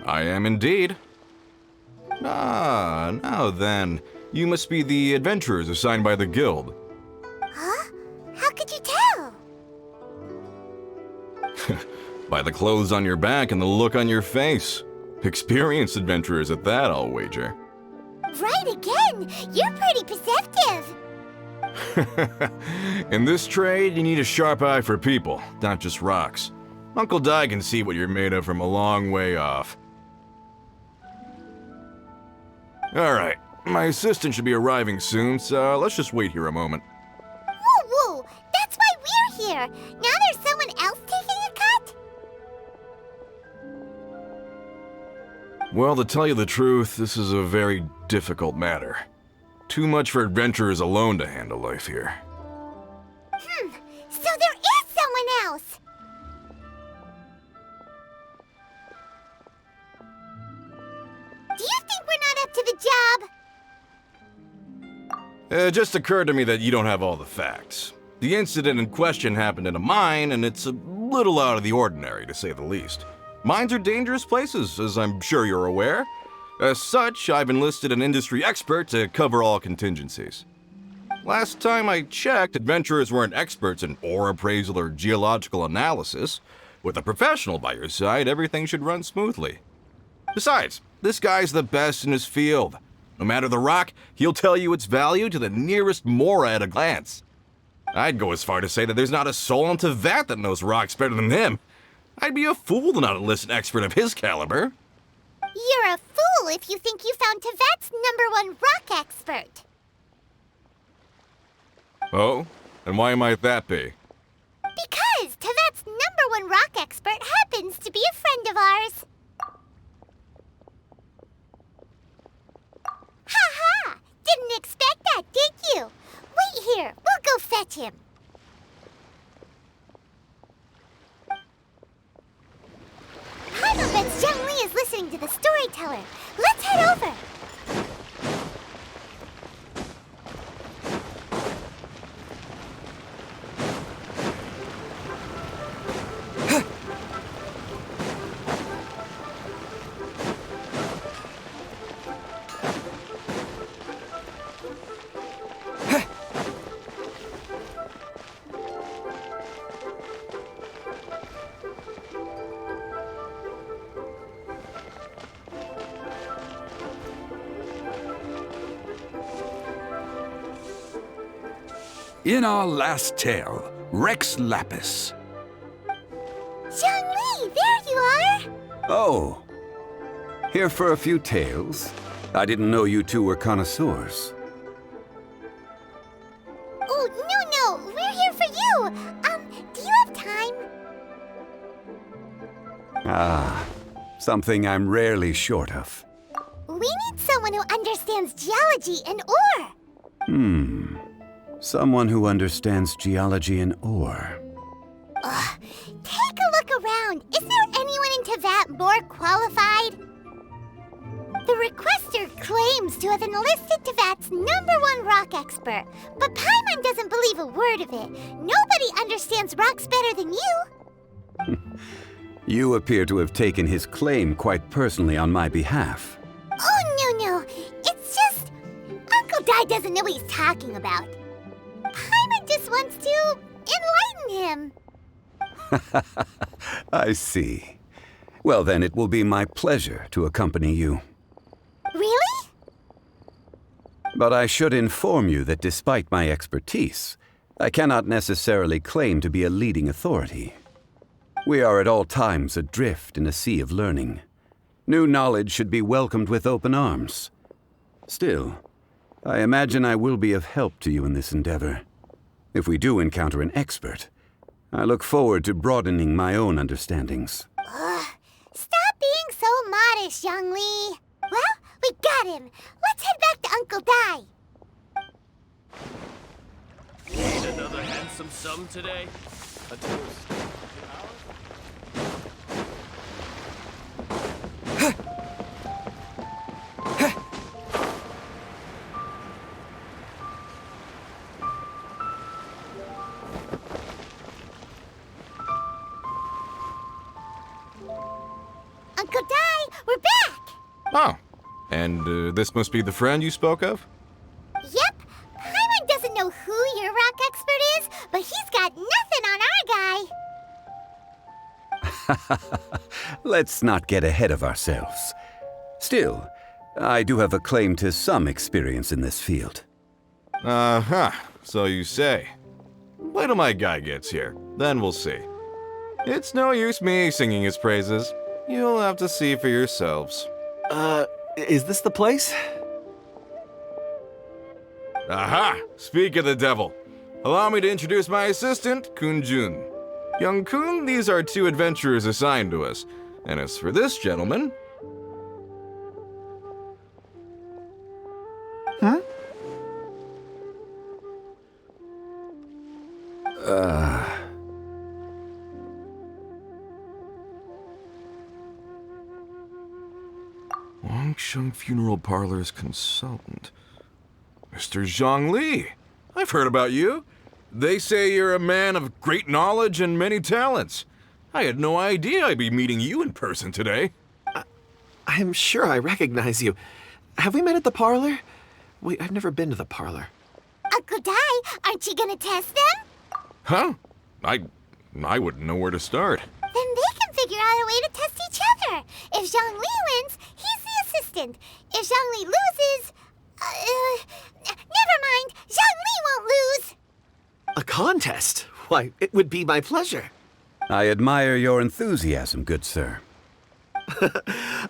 I am indeed. Ah, now then. You must be the adventurers assigned by the guild. Huh? How could you tell? By the clothes on your back and the look on your face. Experienced adventurers at that, I'll wager. Right again! You're pretty perceptive! In this trade, you need a sharp eye for people, not just rocks. Uncle Di can see what you're made of from a long way off. Alright, my assistant should be arriving soon, so let's just wait here a moment. Woo woo! That's why we're here! Now there's someone else taking a cut? Well, to tell you the truth, this is a very difficult matter. Too much for adventurers alone to handle life here. So there is someone else! Do you think we're not up to the job? It just occurred to me that you don't have all the facts. The incident in question happened in a mine, and it's a little out of the ordinary, to say the least. Mines are dangerous places, as I'm sure you're aware. As such, I've enlisted an industry expert to cover all contingencies. Last time I checked, adventurers weren't experts in ore appraisal or geological analysis. With a professional by your side, everything should run smoothly. Besides, this guy's the best in his field. No matter the rock, he'll tell you its value to the nearest mora at a glance. I'd go as far to say that there's not a soul on Teyvat that knows rocks better than him. I'd be a fool to not enlist an expert of his caliber. You're a fool if you think you found Teyvat's #1 rock expert. Oh? And why might that be? Because Teyvat's #1 rock expert happens to be a friend of ours. Ha-ha! Didn't expect that, did you? Wait here, we'll go fetch him. I bet Zhongli is listening to the storyteller. Let's head over. In our last tale, Rex Lapis. Zhongli, there you are! Oh. Here for a few tales? I didn't know you two were connoisseurs. Oh, no, we're here for you. Do you have time? Ah, something I'm rarely short of. We need someone who understands geology and ore. Someone who understands geology and ore. Take a look around. Is there anyone in Teyvat more qualified? The requester claims to have enlisted Teyvat's #1 rock expert, but Paimon doesn't believe a word of it. Nobody understands rocks better than you. You appear to have taken his claim quite personally on my behalf. Oh, no. It's just... Uncle Di doesn't know what he's talking about. Paimon just wants to enlighten him. I see. Well, then it will be my pleasure to accompany you. Really? But I should inform you that despite my expertise, I cannot necessarily claim to be a leading authority. We are at all times adrift in a sea of learning. New knowledge should be welcomed with open arms. Still, I imagine I will be of help to you in this endeavor. If we do encounter an expert, I look forward to broadening my own understandings. Stop being so modest, Zhongli. Well, we got him. Let's head back to Uncle Di. Need another handsome sum today? A toast. Uncle Dai, we're back! Oh, and this must be the friend you spoke of? Yep. Paimon doesn't know who your rock expert is, but he's got nothing on our guy. Let's not get ahead of ourselves. Still, I do have a claim to some experience in this field. Uh-huh, so you say. Wait till my guy gets here, then we'll see. It's no use me singing his praises. You'll have to see for yourselves. Is this the place? Aha! Speak of the devil. Allow me to introduce my assistant, Kun-jun. Young Kun, these are two adventurers assigned to us. And as for this gentleman... Wangsheng Funeral Parlor's consultant. Mr. Zhongli. I've heard about you. They say you're a man of great knowledge and many talents. I had no idea I'd be meeting you in person today. I'm sure I recognize you. Have we met at the parlor? Wait, I've never been to the parlor. Uncle Dai, aren't you gonna test them? Huh? I wouldn't know where to start. Then they can figure out a way to test each other. If Zhongli wins, he's the assistant. If Zhongli loses... never mind. Zhongli won't lose. A contest? Why, it would be my pleasure. I admire your enthusiasm, good sir.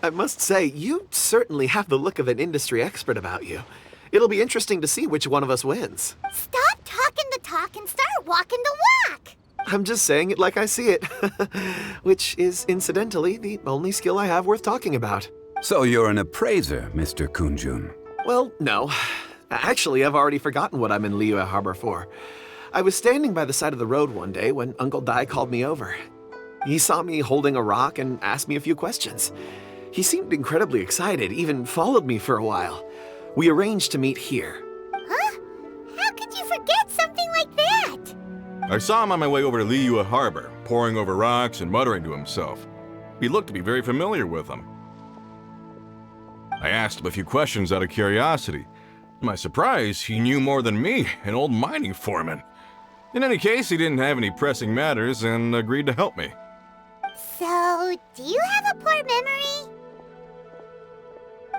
I must say, you certainly have the look of an industry expert about you. It'll be interesting to see which one of us wins. Stop talking the talk and start walking the walk. I'm just saying it like I see it. Which is, incidentally, the only skill I have worth talking about. So you're an appraiser, Mr. Kun-jun. Well, no. Actually, I've already forgotten what I'm in Liyue Harbor for. I was standing by the side of the road one day when Uncle Dai called me over. He saw me holding a rock and asked me a few questions. He seemed incredibly excited, even followed me for a while. We arranged to meet here. Huh? How could you forget something like that? I saw him on my way over to Liyue Harbor, poring over rocks and muttering to himself. He looked to be very familiar with them. I asked him a few questions out of curiosity. To my surprise, he knew more than me, an old mining foreman. In any case, he didn't have any pressing matters and agreed to help me. So, do you have a poor memory?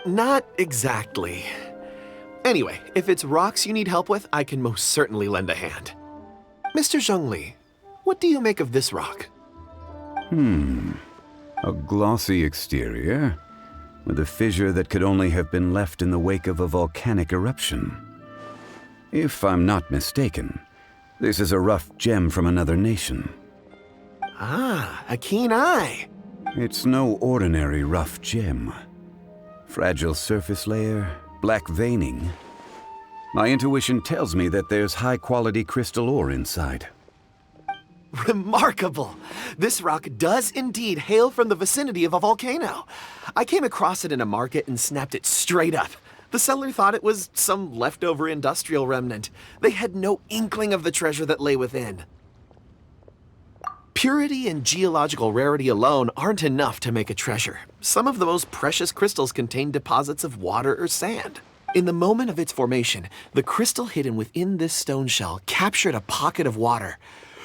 Not exactly. Anyway, if it's rocks you need help with, I can most certainly lend a hand. Mr. Zhongli, what do you make of this rock? A glossy exterior, with a fissure that could only have been left in the wake of a volcanic eruption. If I'm not mistaken, this is a rough gem from another nation. Ah, a keen eye. It's no ordinary rough gem. Fragile surface layer, black veining. My intuition tells me that there's high-quality crystal ore inside. Remarkable! This rock does indeed hail from the vicinity of a volcano. I came across it in a market and snapped it straight up. The seller thought it was some leftover industrial remnant. They had no inkling of the treasure that lay within. Purity and geological rarity alone aren't enough to make a treasure. Some of the most precious crystals contain deposits of water or sand. In the moment of its formation, the crystal hidden within this stone shell captured a pocket of water.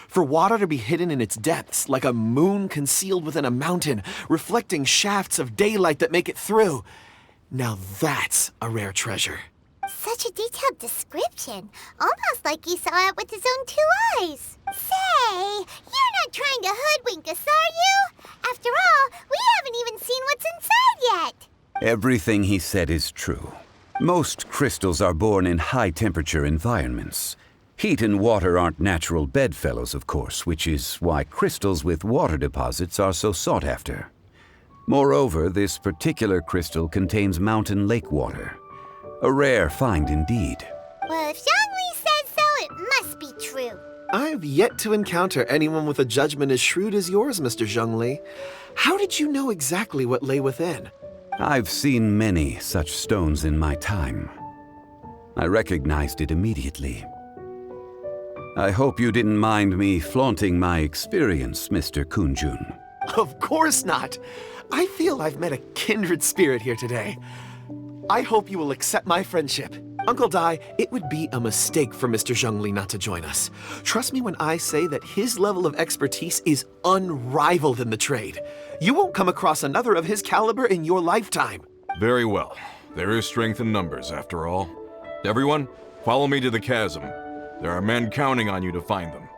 For water to be hidden in its depths, like a moon concealed within a mountain, reflecting shafts of daylight that make it through. Now that's a rare treasure. Such a detailed description. Almost like he saw it with his own 2 eyes. Say, you're not trying to hoodwink us, are you? After all, we haven't even seen what's inside yet. Everything he said is true. Most crystals are born in high-temperature environments. Heat and water aren't natural bedfellows, of course, which is why crystals with water deposits are so sought after. Moreover, this particular crystal contains mountain lake water. A rare find indeed. Well, if Zhongli says so, it must be true. I've yet to encounter anyone with a judgment as shrewd as yours, Mr. Zhongli. How did you know exactly what lay within? I've seen many such stones in my time. I recognized it immediately. I hope you didn't mind me flaunting my experience, Mr. Kun-jun. Of course not. I feel I've met a kindred spirit here today. I hope you will accept my friendship. Uncle Dai, it would be a mistake for Mr. Zhongli not to join us. Trust me when I say that his level of expertise is unrivaled in the trade. You won't come across another of his caliber in your lifetime. Very well. There is strength in numbers, after all. Everyone, follow me to the chasm. There are men counting on you to find them.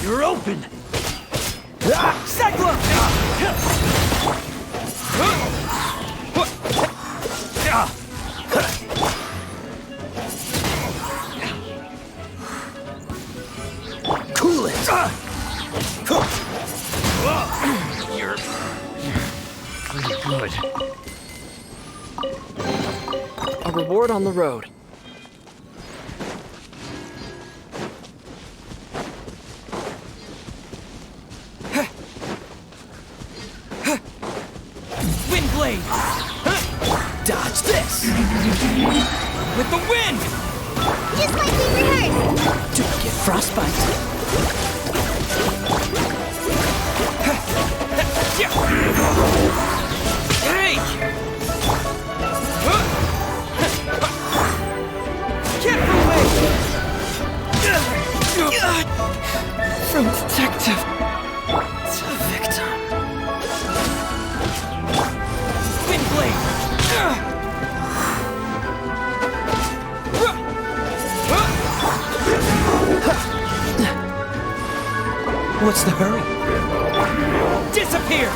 You're open! Cyclone! Cool it! You're pretty good. A reward on the road. Windblade! Dodge this! With the wind! Just like we rehearsed. Don't get frostbite. Hey! Get away! From detective to victim. Windblade! What's the hurry? Disappear!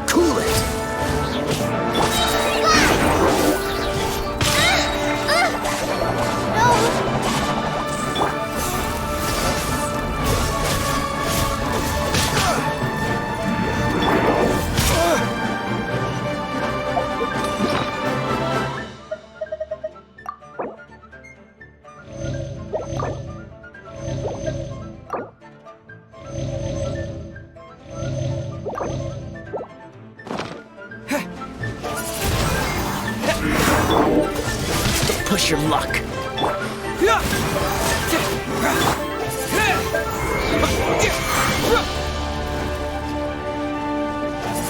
Cool it! Push your luck.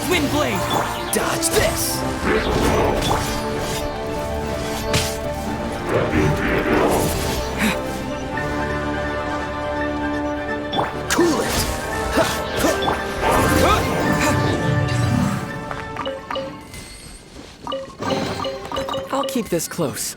Windblade! Dodge this! Cool it! I'll keep this close.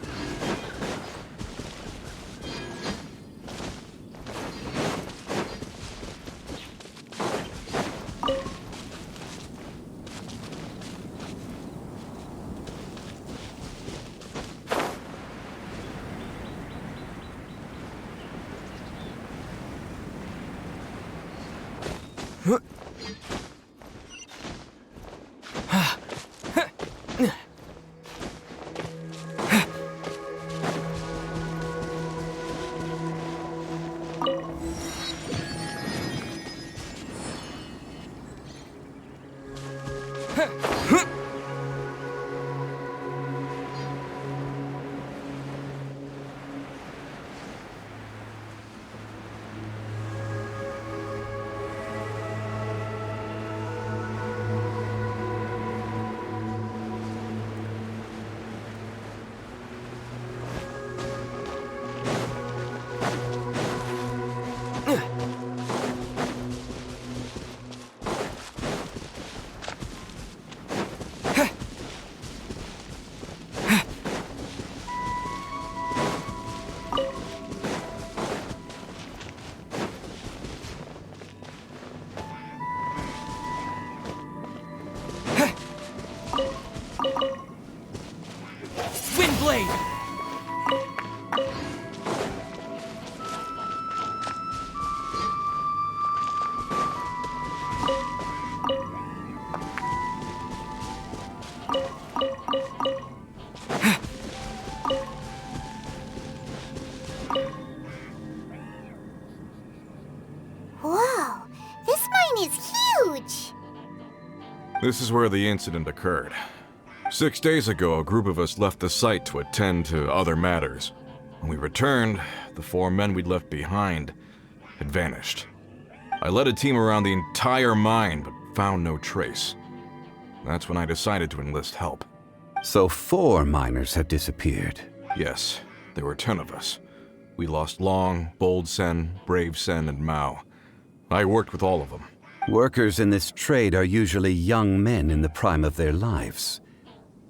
This is where the incident occurred. 6 days ago, a group of us left the site to attend to other matters. When we returned, the 4 men we'd left behind had vanished. I led a team around the entire mine, but found no trace. That's when I decided to enlist help. So 4 miners have disappeared. Yes, there were 10 of us. We lost Long, Bold Sen, Brave Sen, and Mao. I worked with all of them. Workers in this trade are usually young men in the prime of their lives.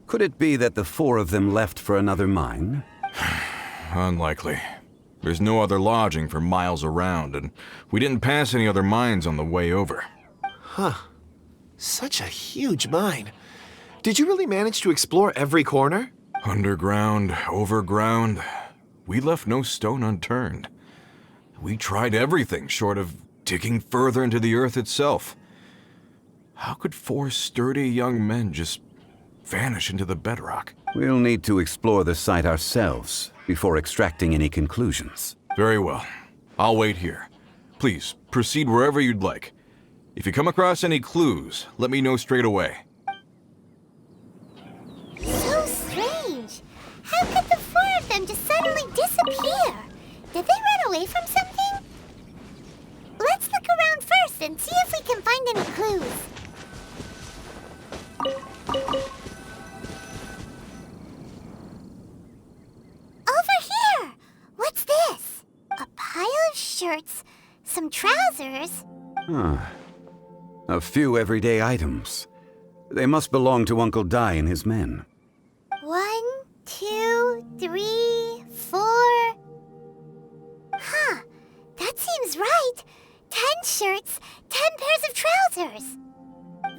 Could it be that the 4 of them left for another mine? Unlikely. There's no other lodging for miles around, and we didn't pass any other mines on the way over. Huh. Such a huge mine. Did you really manage to explore every corner? Underground, overground. We left no stone unturned. We tried everything short of digging further into the earth itself. How could 4 sturdy young men just vanish into the bedrock? We'll need to explore the site ourselves before extracting any conclusions. Very well. I'll wait here. Please, proceed wherever you'd like. If you come across any clues, let me know straight away. So strange. How could the 4 of them just suddenly disappear? Did they run away from something? Let's look around first and see if we can find any clues. Over here! What's this? A pile of shirts, some trousers. A few everyday items. They must belong to Uncle Dai and his men. 1, 2, 3, 4. Huh, that seems right. 10 shirts, 10 pairs of trousers.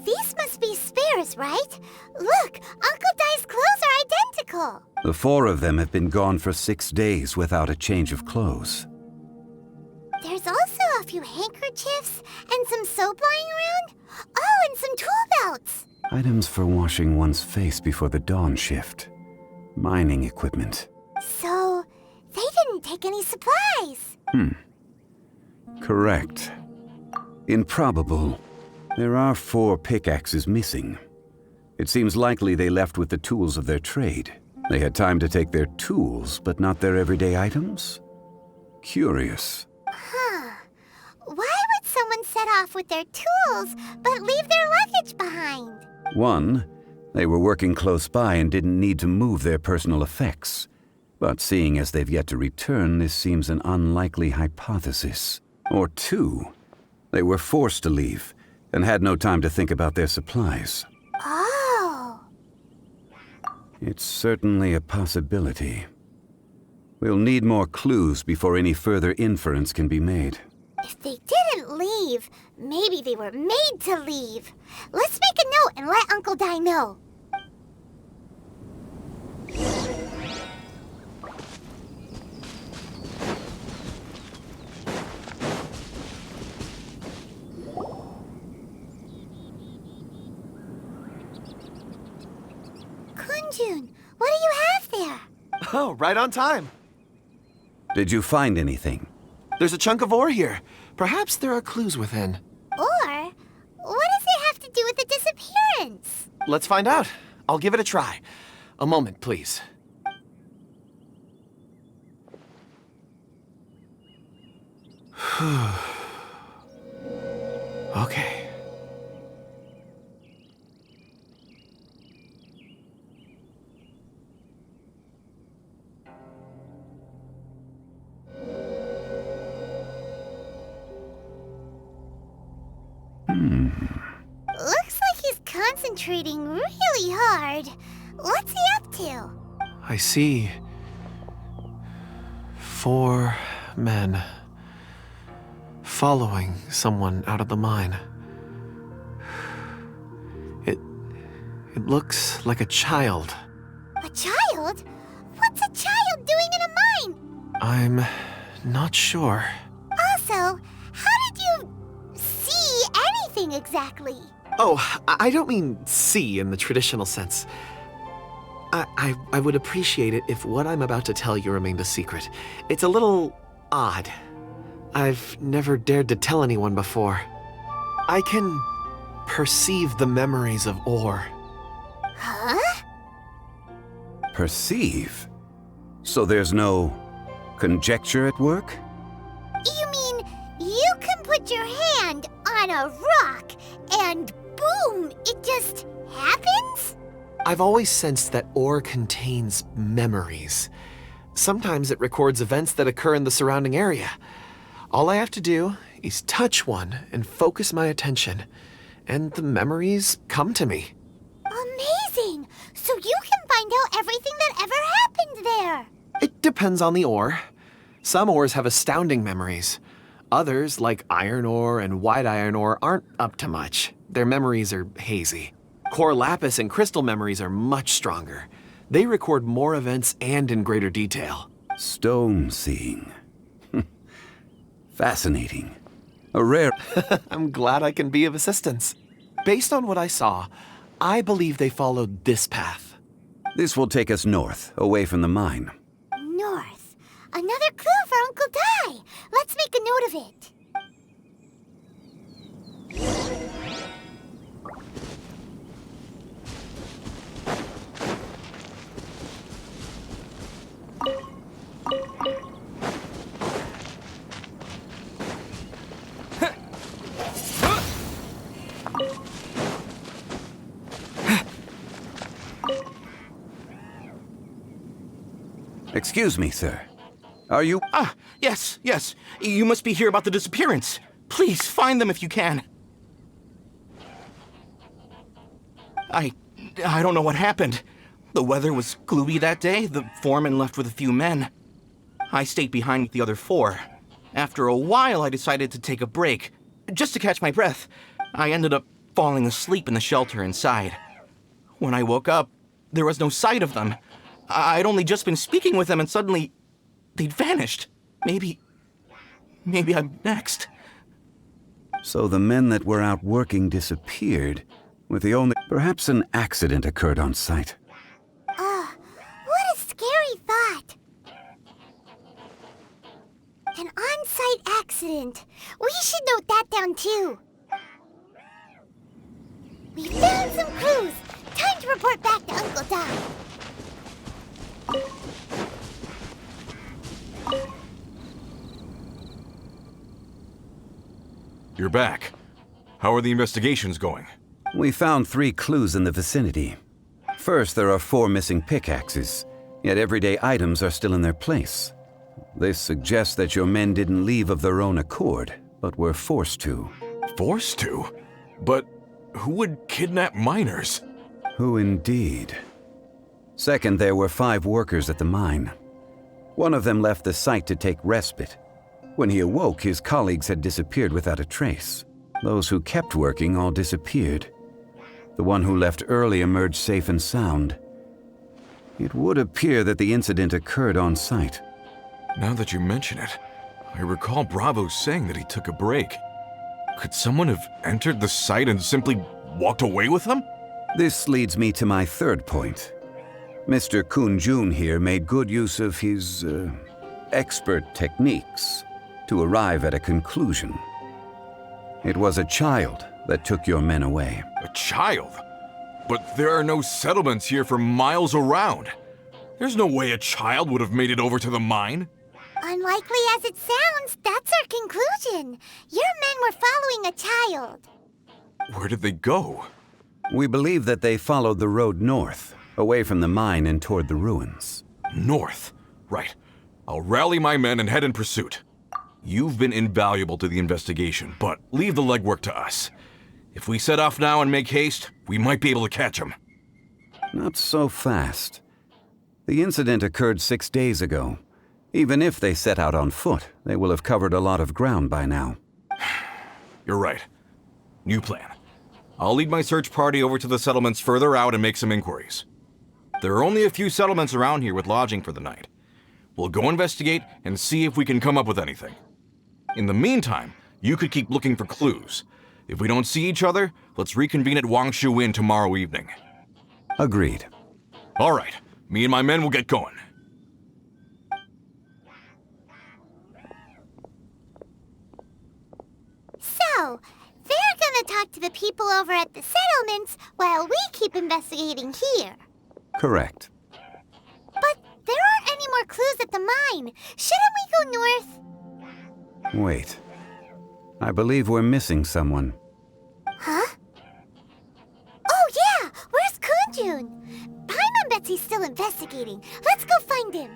These must be spares, right? Look, Uncle Dai's clothes are identical. The 4 of them have been gone for 6 days without a change of clothes. There's also a few handkerchiefs and some soap lying around. Oh, and some tool belts. Items for washing one's face before the dawn shift. Mining equipment. So, they didn't take any supplies. Correct. Improbable. There are 4 pickaxes missing. It seems likely they left with the tools of their trade. They had time to take their tools, but not their everyday items? Curious. Huh. Why would someone set off with their tools, but leave their luggage behind? 1, they were working close by and didn't need to move their personal effects. But seeing as they've yet to return, this seems an unlikely hypothesis. Or 2, they were forced to leave and had no time to think about their supplies. Oh. It's certainly a possibility. We'll need more clues before any further inference can be made. If they didn't leave, maybe they were made to leave. Let's make a note and let Uncle Dai know. Kunjun, what do you have there? Oh, right on time. Did you find anything? There's a chunk of ore here. Perhaps there are clues within. Or, what does it have to do with the disappearance? Let's find out. I'll give it a try. A moment, please. Okay. Looks like he's concentrating really hard. What's he up to? I see 4 men following someone out of the mine. It looks like a child. A child? What's a child doing in a mine? I'm not sure. Also, how did you see anything exactly? Oh, I don't mean see in the traditional sense. I would appreciate it if what I'm about to tell you remained a secret. It's a little odd. I've never dared to tell anyone before. I can perceive the memories of ore. Huh? Perceive? So there's no conjecture at work? You mean you can put your hand on a rock and boom, it just happens? I've always sensed that ore contains memories. Sometimes it records events that occur in the surrounding area. All I have to do is touch one and focus my attention, and the memories come to me. Amazing! So you can find out everything that ever happened there. It depends on the ore. Some ores have astounding memories. Others, like iron ore and white iron ore, aren't up to much. Their memories are hazy. Core lapis and crystal memories are much stronger. They record more events and in greater detail. Stone seeing. Fascinating. A rare... I'm glad I can be of assistance. Based on what I saw, I believe they followed this path. This will take us north, away from the mine. North. Another clue for Uncle Di. Let's make a note of it. Excuse me, sir. Are you... Ah, yes. You must be here about the disappearance. Please, find them if you can. I don't know what happened. The weather was gloomy that day. The foreman left with a few men. I stayed behind with the other 4. After a while, I decided to take a break, just to catch my breath. I ended up falling asleep in the shelter inside. When I woke up, there was no sight of them. I'd only just been speaking with them and suddenly they'd vanished. Maybe I'm next. So the men that were out working disappeared, with the only... Perhaps an accident occurred on site. What a scary thought. An on-site accident. We should note that down too. We found some clues. Time to report back to Uncle Di. You're back. How are the investigations going? We found 3 clues in the vicinity. First, there are 4 missing pickaxes, yet everyday items are still in their place. This suggests that your men didn't leave of their own accord, but were forced to. Forced to? But who would kidnap miners? Who indeed? Second, there were 5 workers at the mine. One of them left the site to take respite. When he awoke, his colleagues had disappeared without a trace. Those who kept working all disappeared. The one who left early emerged safe and sound. It would appear that the incident occurred on site. Now that you mention it, I recall Bravo saying that he took a break. Could someone have entered the site and simply walked away with them? This leads me to my third point. Mr. Kun-jun here made good use of his, expert techniques to arrive at a conclusion. It was a child that took your men away. A child? But there are no settlements here for miles around. There's no way a child would have made it over to the mine. Unlikely as it sounds, that's our conclusion. Your men were following a child. Where did they go? We believe that they followed the road north, away from the mine and toward the ruins. North. Right. I'll rally my men and head in pursuit. You've been invaluable to the investigation, but leave the legwork to us. If we set off now and make haste, we might be able to catch them. Not so fast. The incident occurred 6 days ago. Even if they set out on foot, they will have covered a lot of ground by now. You're right. New plan. I'll lead my search party over to the settlements further out and make some inquiries. There are only a few settlements around here with lodging for the night. We'll go investigate and see if we can come up with anything. In the meantime, you could keep looking for clues. If we don't see each other, let's reconvene at Wangshu Inn tomorrow evening. Agreed. All right. Me and my men will get going. So, they're gonna talk to the people over at the settlements while we keep investigating here. Correct. But there aren't any more clues at the mine. Shouldn't we go north? Wait. I believe we're missing someone. Huh? Oh yeah! Where's Kunjun? Paimon bets he's still investigating. Let's go find him.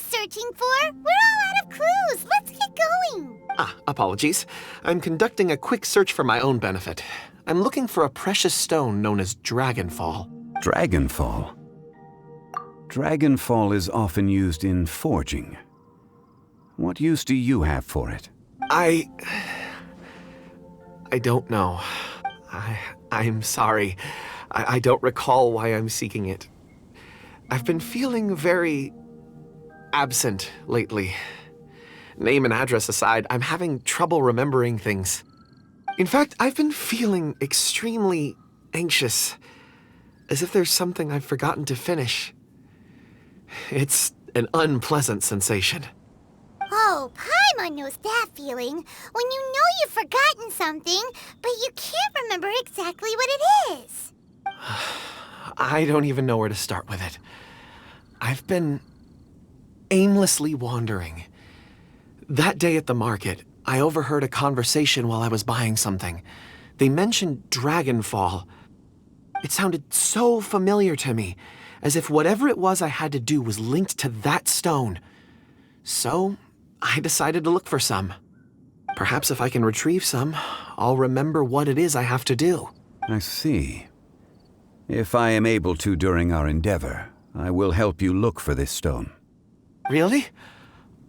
Searching for? We're all out of clues. Let's get going. Apologies. I'm conducting a quick search for my own benefit. I'm looking for a precious stone known as Dragonfall. Dragonfall? Dragonfall is often used in forging. What use do you have for it? I don't know. I'm sorry. I don't recall why I'm seeking it. I've been feeling very absent lately. Name and address aside, I'm having trouble remembering things. In fact, I've been feeling extremely anxious, as if there's something I've forgotten to finish. It's an unpleasant sensation. Oh, Paimon knows that feeling. When you know you've forgotten something, but you can't remember exactly what it is. I don't even know where to start with it. I've been aimlessly wandering. That day at the market, I overheard a conversation while I was buying something. They mentioned Dragonfall. It sounded so familiar to me, as if whatever it was I had to do was linked to that stone. So, I decided to look for some. Perhaps if I can retrieve some, I'll remember what it is I have to do. I see. If I am able to during our endeavor, I will help you look for this stone. Really?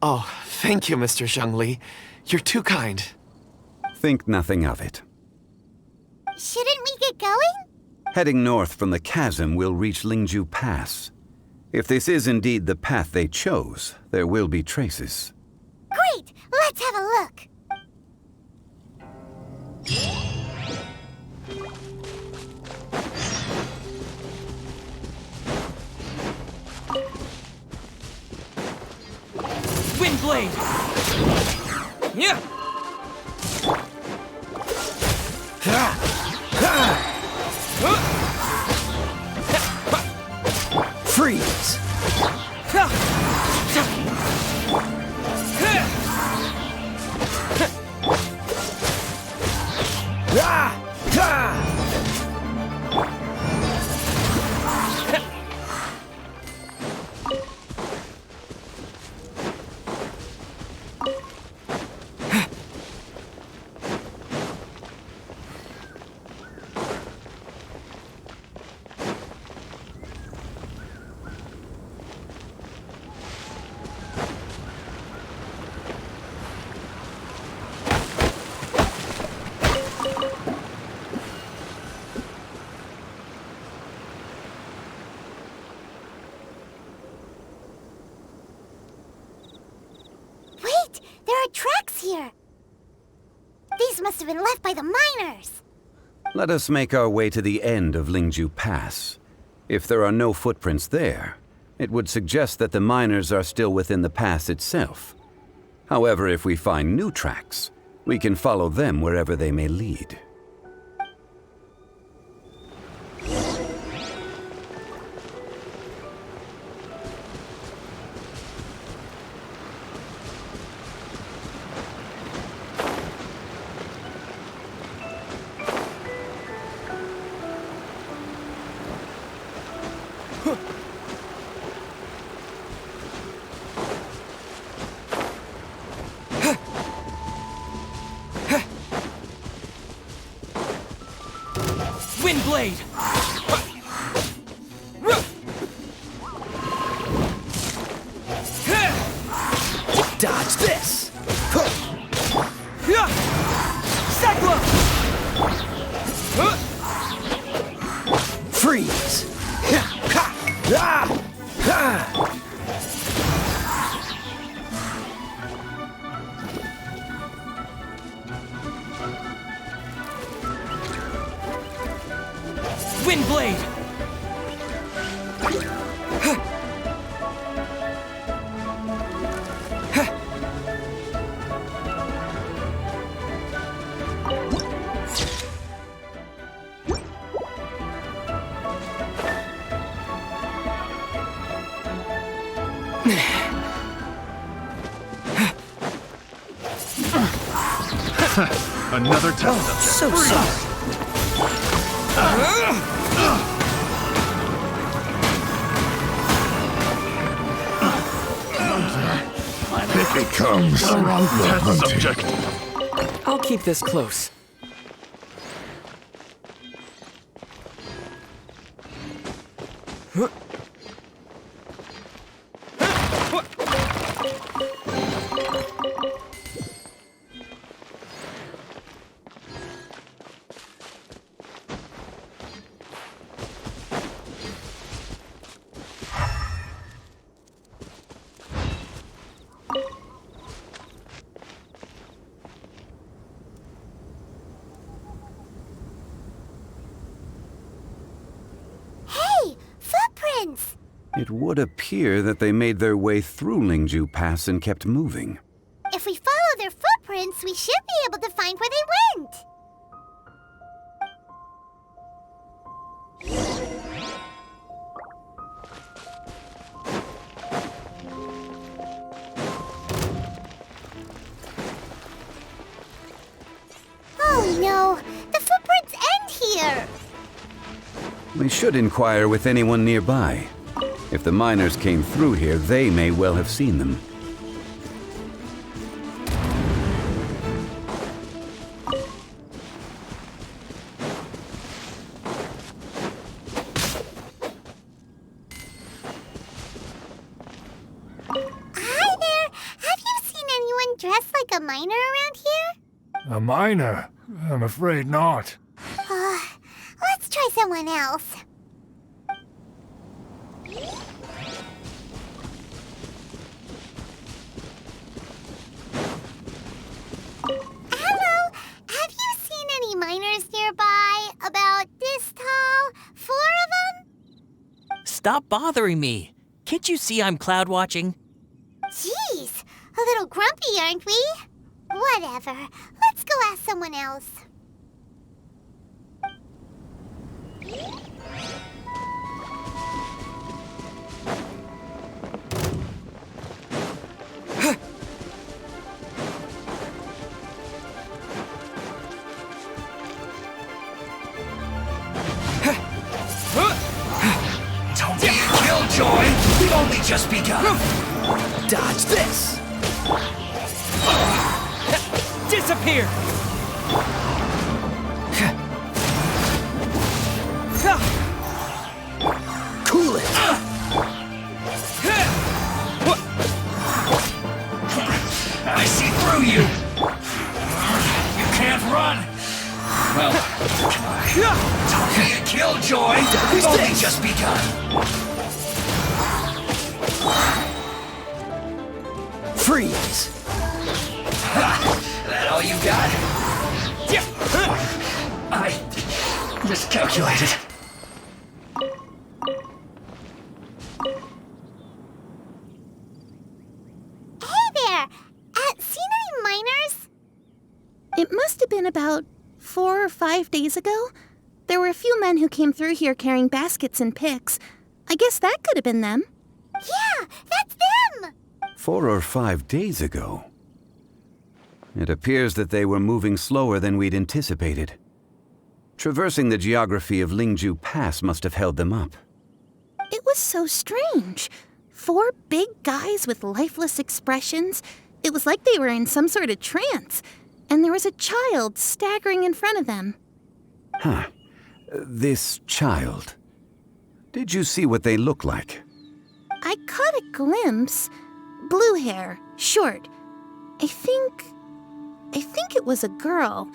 Oh, thank you, Mr. Zhongli. You're too kind. Think nothing of it. Shouldn't we get going? Heading north from the chasm, we'll reach Lingju Pass. If this is indeed the path they chose, there will be traces. Great! Let's have a look. Windblade! Yeah! Freeze! Wait! There are tracks here! These must have been left by the miners! Let us make our way to the end of Lingju Pass. If there are no footprints there, it would suggest that the miners are still within the pass itself. However, if we find new tracks, we can follow them wherever they may lead. Windblade! Dodge this! Cyclone! Freeze! Wind Blade! Another test subject. So sorry. It becomes the wrong test subject. I'll keep this close. Hey, footprints! It would appear that they made their way through Lingju Pass and kept moving. If we follow their footprints, we should be able to find where they went. Oh no, the footprints end here. We should inquire with anyone nearby. If the miners came through here, they may well have seen them. Hi there, have you seen anyone dressed like a miner around here? A miner? I'm afraid not. Let's try someone else. Hello, have you seen any miners nearby? About this tall? 4 of them? Stop bothering me. Can't you see I'm cloud watching? Jeez, a little grumpy, aren't we? Whatever, let's go ask someone else. Don't be a killjoy! We've only just begun! Dodge this! Disappear! Cool it! I see through you! You can't run! Well, don't be a killjoy! We've only just begun! Freeze! That all you got? I miscalculated. Hey there! Seen any miners? It must have been about 4 or 5 days ago. There were a few men who came through here carrying baskets and picks. I guess that could have been them. Yeah, that's them! 4 or 5 days ago. It appears that they were moving slower than we'd anticipated. Traversing the geography of Lingju Pass must have held them up. It was so strange. 4 big guys with lifeless expressions. It was like they were in some sort of trance. And there was a child staggering in front of them. Huh. This child. Did you see what they look like? I caught a glimpse. Blue hair, short. I think it was a girl.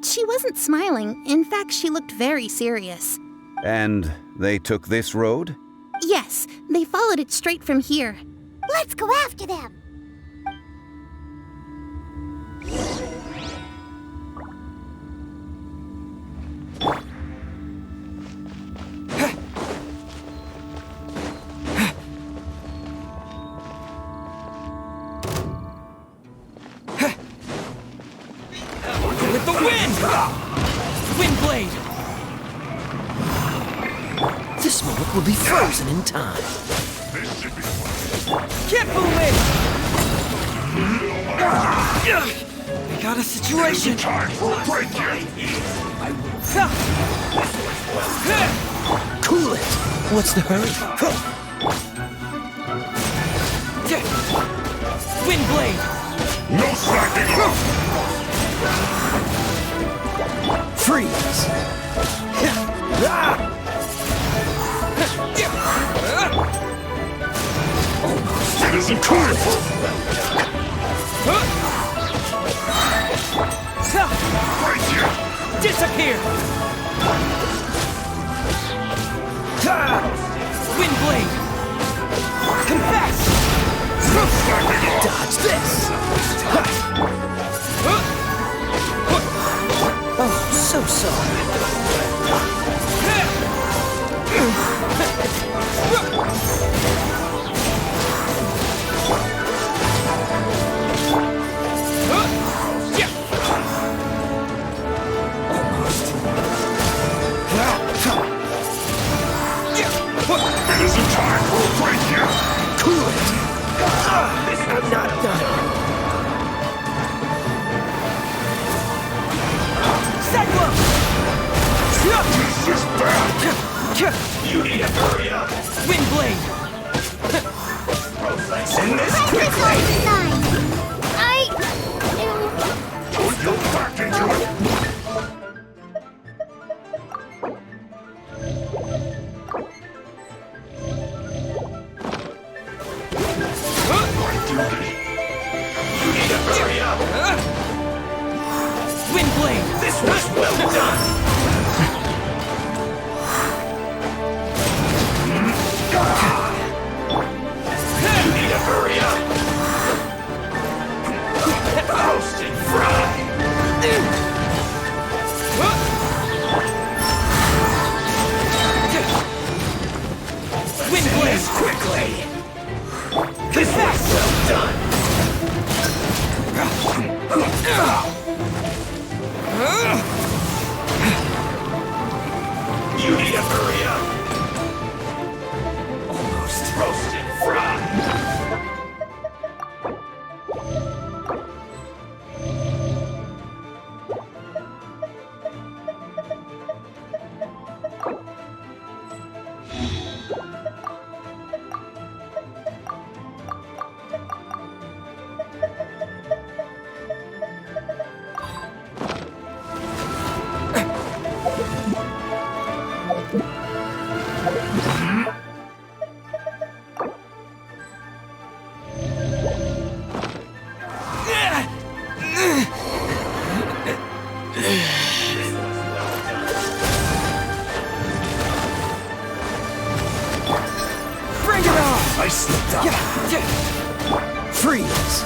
She wasn't smiling. In fact, she looked very serious. And they took this road? Yes, they followed it straight from here. Let's go after them! smoke will be frozen in time. Can't fool me! I got a situation. Time for a break here. Cool it! What's the hurry? Wind blade! No slacking off. Freeze! It isn't time for right here. Disappear! Wind blade! Confess! Dodge this! Oh, so sorry. It isn't time for a break here. Cool it! I'm not done. Cyclone! This is bad. You need to hurry up. Wind blade! In this Crystal design. Go back into it. Wind blade! This was well done. You need to hurry up. Roast and fry. Wind blade! Quickly. This was well done. You need to hurry up. Almost roasted fried. Bring it on! I slipped up. Freeze!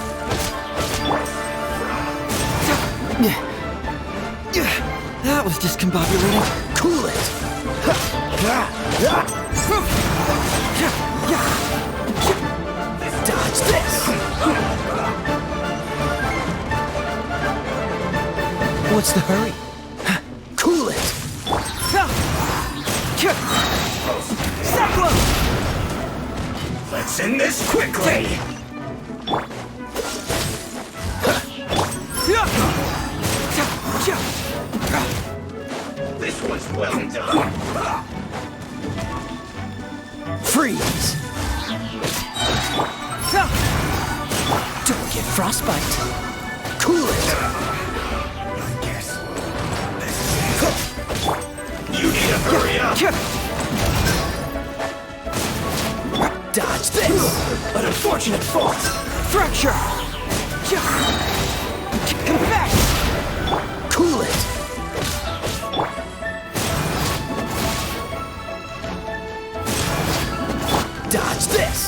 That was discombobulating. Cool it! Dodge this! What's the hurry? Cool it! Cyclone! Let's end this quickly. This was well done. Freeze! Don't get frostbite. Cool it! I guess this is it. You need to hurry up. Dodge this! An unfortunate fault. Fracture! Confess! Cool it! Dodge this!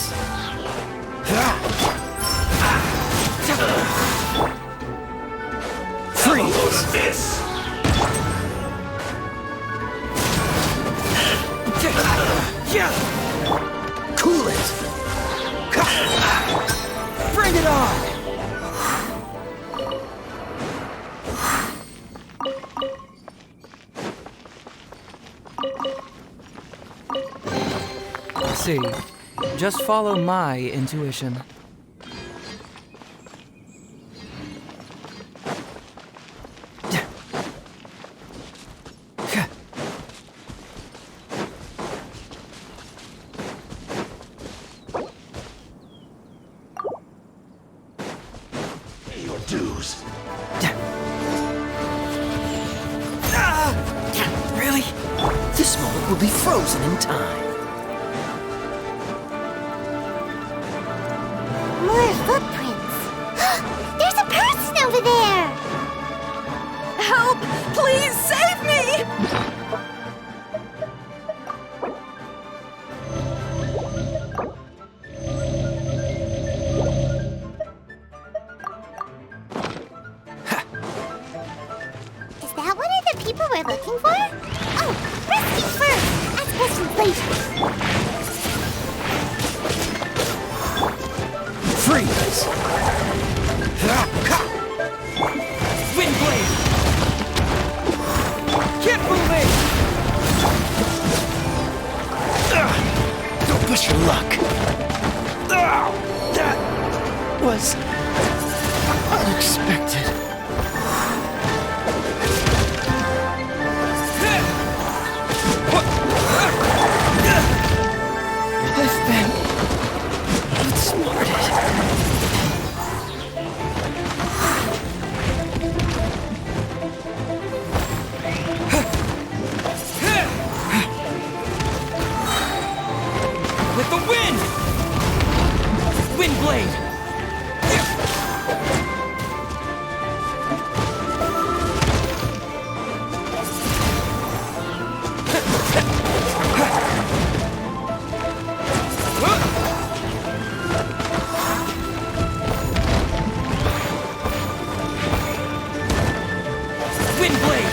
Freeze! This. Cool it! Bring it on! See, just follow my intuition. Your dues. Really? This moment will be frozen in time. More footprints. There's a person over there! Help! Please save me! Is that one of the people we're looking for? Oh, rescue first! Ask questions later. Freeze! Windblade! Keep moving! Don't push your luck. That was unexpected. I've been outsmarted. With the wind! Windblade! Windblade!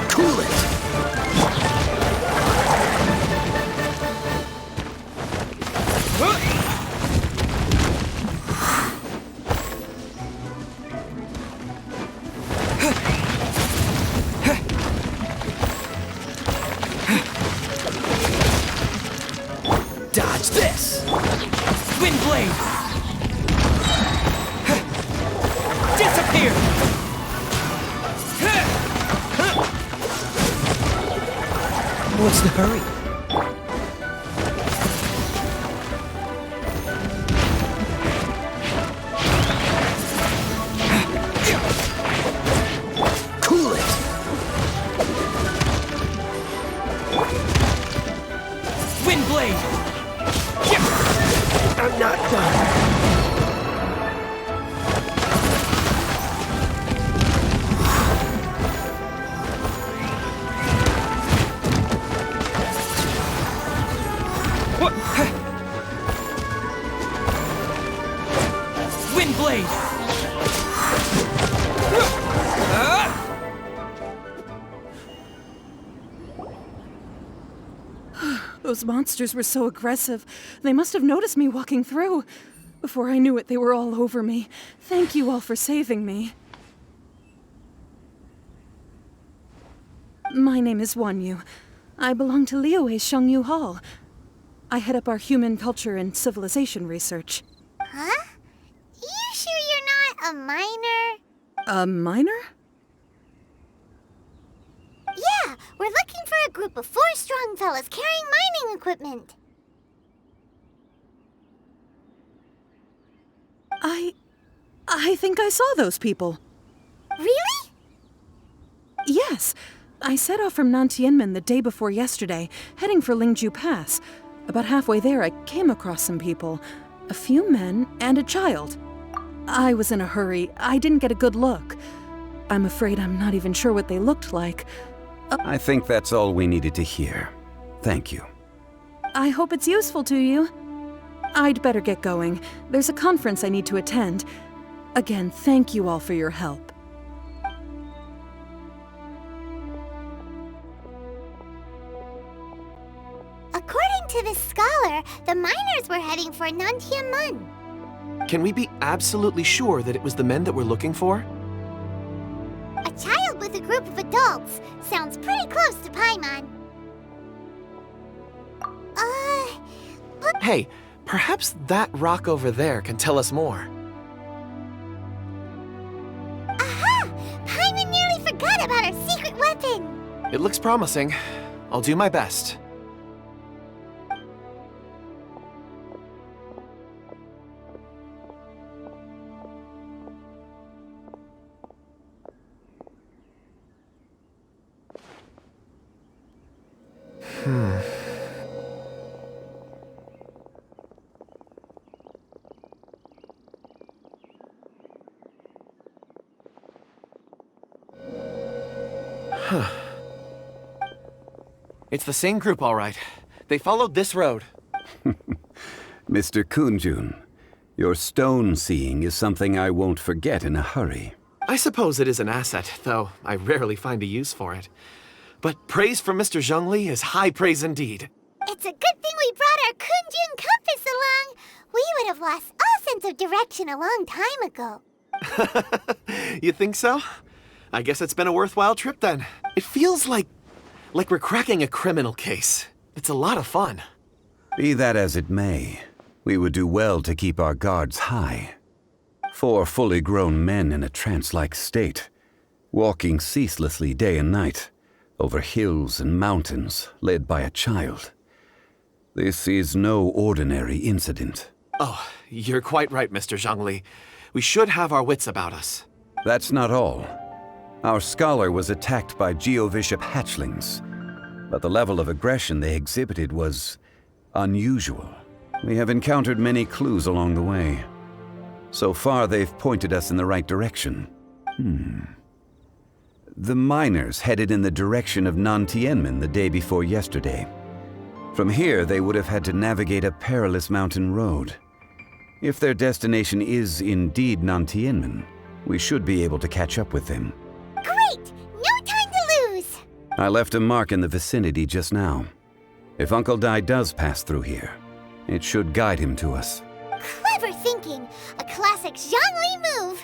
Cool it. Dodge this. Windblade! Disappear! What's the hurry? Cool it. Windblade! I'm not done. Windblade! Those monsters were so aggressive. They must have noticed me walking through. Before I knew it, they were all over me. Thank you all for saving me. My name is Wanyu. I belong to Liyue's Shengyu Hall. I head up our human culture and civilization research. Huh? You sure you're not a miner? A miner? Yeah, we're looking for a group of 4 strong fellas carrying mining equipment. I think I saw those people. Really? Yes. I set off from Nantianmen the day before yesterday, heading for Lingju Pass. About halfway there, I came across some people. A few men and a child. I was in a hurry. I didn't get a good look. I'm afraid I'm not even sure what they looked like. I think that's all we needed to hear. Thank you. I hope it's useful to you. I'd better get going. There's a conference I need to attend. Again, thank you all for your help. According to this scholar, the miners were heading for Nantiamun. Can we be absolutely sure that it was the men that we're looking for? A child with a group of adults sounds pretty close to Paimon. Hey, perhaps that rock over there can tell us more. Aha! Paimon nearly forgot about our secret weapon! It looks promising. I'll do my best. It's the same group, all right. They followed this road. Mr. Kunjun, your stone seeing is something I won't forget in a hurry. I suppose it is an asset, though I rarely find a use for it. But praise from Mr. Zhongli is high praise indeed. It's a good thing we brought our Kunjun compass along. We would have lost all sense of direction a long time ago. You think so? I guess it's been a worthwhile trip then. It feels like we're cracking a criminal case. It's a lot of fun. Be that as it may, we would do well to keep our guards high. 4 fully grown men in a trance-like state, walking ceaselessly day and night, over hills and mountains, led by a child. This is no ordinary incident. Oh, you're quite right, Mr. Zhongli. We should have our wits about us. That's not all. Our scholar was attacked by Geovishap hatchlings, but the level of aggression they exhibited was unusual. We have encountered many clues along the way. So far, they've pointed us in the right direction. The miners headed in the direction of Nantianmen the day before yesterday. From here, they would have had to navigate a perilous mountain road. If their destination is indeed Nantianmen, we should be able to catch up with them. Great! No time to lose! I left a mark in the vicinity just now. If Uncle Dai does pass through here, it should guide him to us. Clever thinking! A classic Zhongli move!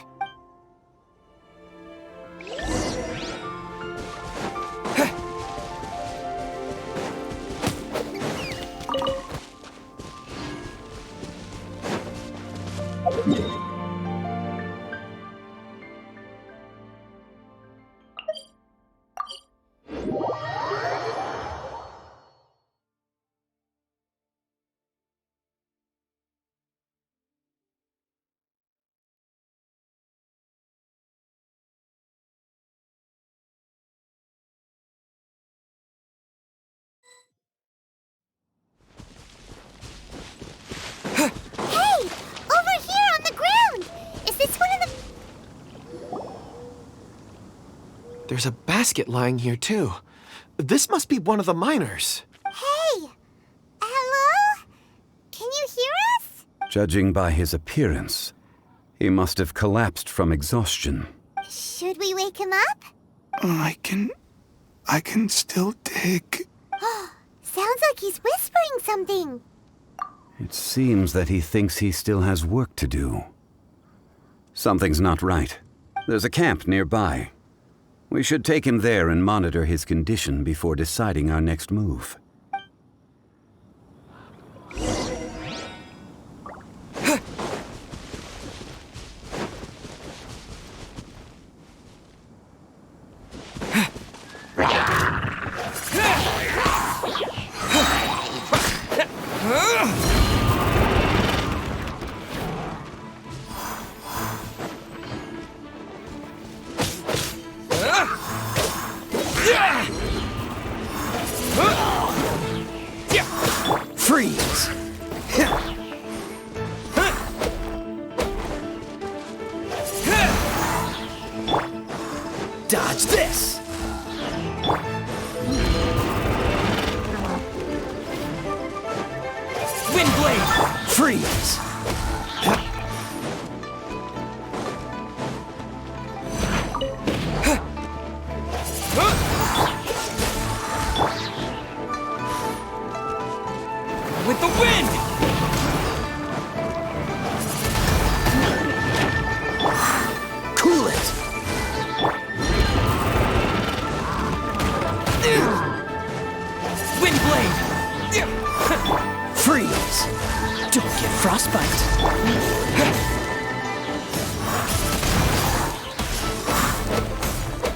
There's a basket lying here, too. This must be one of the miners. Hey! Hello? Can you hear us? Judging by his appearance, he must have collapsed from exhaustion. Should we wake him up? I can still dig. Sounds like he's whispering something. It seems that he thinks he still has work to do. Something's not right. There's a camp nearby. We should take him there and monitor his condition before deciding our next move. Freeze! Dodge this! Wind blade! Freeze! With the wind! Cool it! Wind blade! Freeze! Don't get frostbite.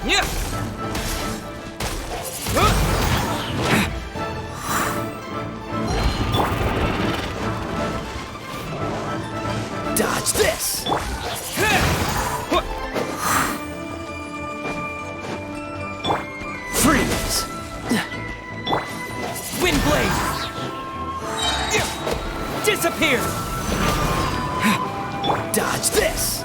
Yeah! Dodge this! Freeze! Wind blade! Disappear! Dodge this!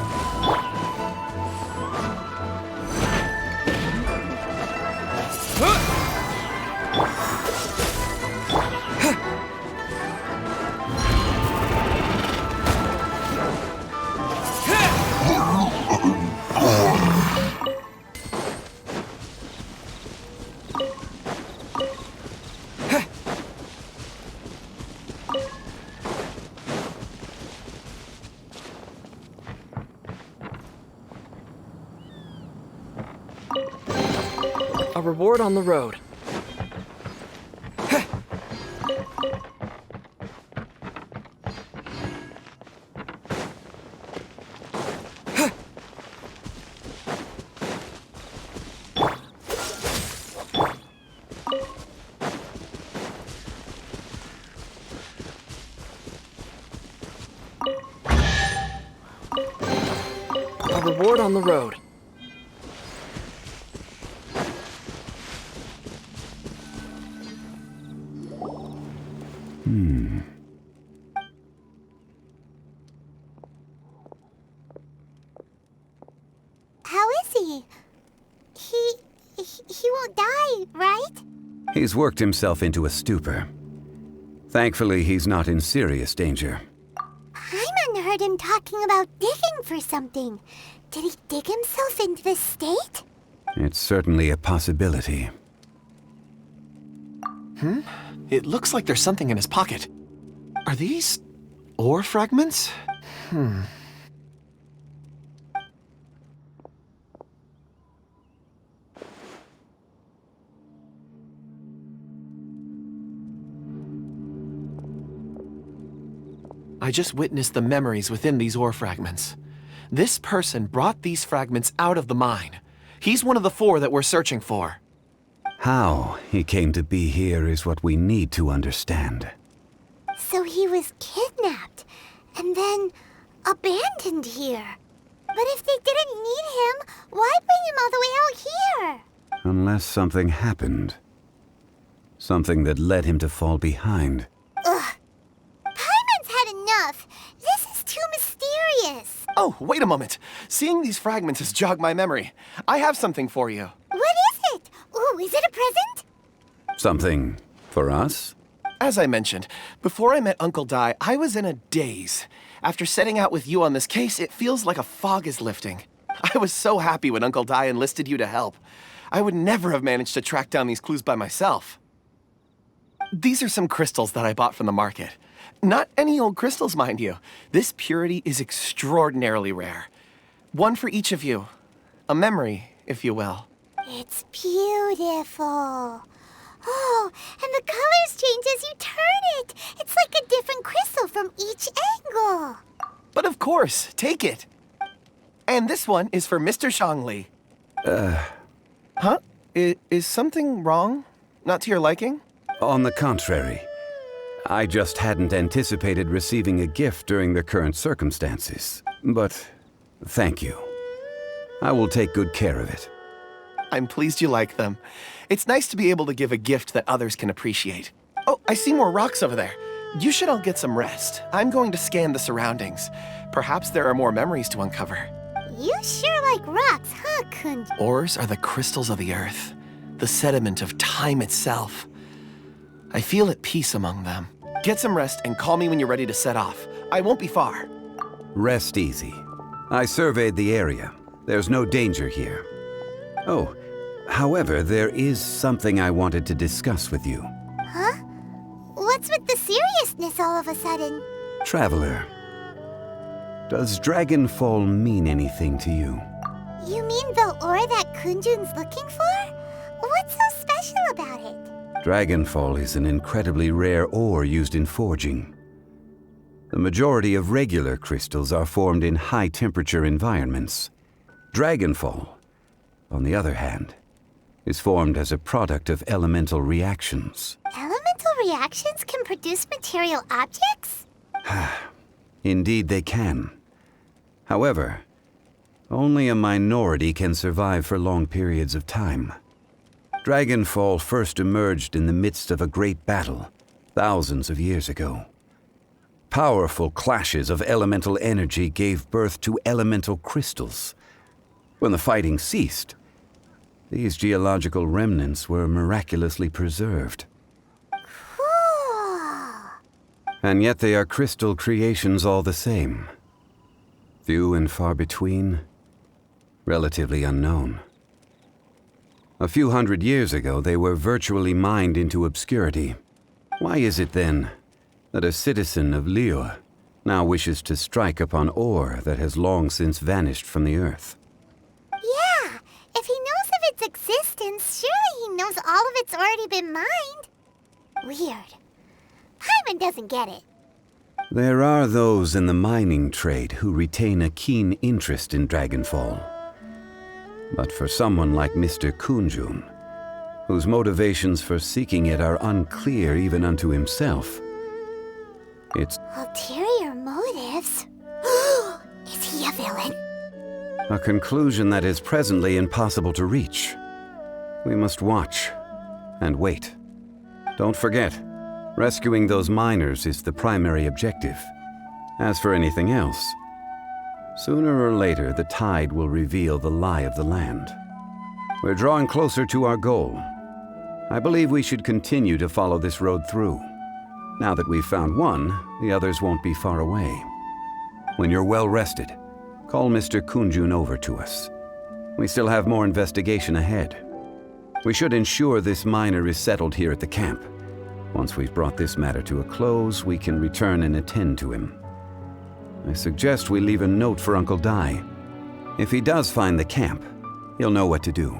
A reward on the road. A reward on the road. How is he? He won't die, right? He's worked himself into a stupor. Thankfully, he's not in serious danger. Paimon heard him talking about digging for something. Did he dig himself into this state? It's certainly a possibility. It looks like there's something in his pocket. Are these ore fragments? I just witnessed the memories within these ore fragments. This person brought these fragments out of the mine. He's one of the 4 that we're searching for. How he came to be here is what we need to understand. So he was kidnapped and then abandoned here. But if they didn't need him, why bring him all the way out here? Unless something happened. Something that led him to fall behind. Ugh. Paimon's had enough. This is too mysterious. Oh, wait a moment. Seeing these fragments has jogged my memory. I have something for you. What is it? Ooh, is it a present? Something for us? As I mentioned, before I met Uncle Dai, I was in a daze. After setting out with you on this case, it feels like a fog is lifting. I was so happy when Uncle Dai enlisted you to help. I would never have managed to track down these clues by myself. These are some crystals that I bought from the market. Not any old crystals, mind you. This purity is extraordinarily rare. One for each of you. A memory, if you will. It's beautiful. Oh, and the colors change as you turn it. It's like a different crystal from each angle. But of course, take it. And this one is for Mr. Zhongli. Huh? Is something wrong? Not to your liking? On the contrary. I just hadn't anticipated receiving a gift during the current circumstances. But thank you. I will take good care of it. I'm pleased you like them. It's nice to be able to give a gift that others can appreciate. Oh, I see more rocks over there. You should all get some rest. I'm going to scan the surroundings. Perhaps there are more memories to uncover. You sure like rocks, huh, Kunj? Ores are the crystals of the earth, the sediment of time itself. I feel at peace among them. Get some rest and call me when you're ready to set off. I won't be far. Rest easy. I surveyed the area. There's no danger here. Oh, however, there is something I wanted to discuss with you. Huh? What's with the seriousness all of a sudden? Traveler, does Dragonfall mean anything to you? You mean the ore that Kunjun's looking for? What's so special about it? Dragonfall is an incredibly rare ore used in forging. The majority of regular crystals are formed in high-temperature environments. Dragonfall, on the other hand, is formed as a product of elemental reactions. Elemental reactions can produce material objects? Indeed they can. However, only a minority can survive for long periods of time. Dragonfall first emerged in the midst of a great battle, thousands of years ago. Powerful clashes of elemental energy gave birth to elemental crystals. When the fighting ceased, these geological remnants were miraculously preserved. Cool. And yet they are crystal creations all the same. Few and far between, relatively unknown. A few hundred years ago, they were virtually mined into obscurity. Why is it then that a citizen of Liyue now wishes to strike upon ore that has long since vanished from the earth? Yeah, if he knows of its existence, surely he knows all of it's already been mined. Weird. Paimon doesn't get it. There are those in the mining trade who retain a keen interest in Dragonfall. But for someone like Mr. Kunjun, whose motivations for seeking it are unclear even unto himself, it's Ulterior motives? Is he a villain? a conclusion that is presently impossible to reach. We must watch and wait. Don't forget, rescuing those miners is the primary objective. As for anything else, sooner or later the tide will reveal the lie of the land. We're drawing closer to our goal. I believe we should continue to follow this road through. Now that we've found one, the others won't be far away. When you're well rested, call Mr. Kunjun over to us. We still have more investigation ahead. We should ensure this miner is settled here at the camp. Once we've brought this matter to a close, we can return and attend to him. I suggest we leave a note for Uncle Dai. If he does find the camp, he'll know what to do.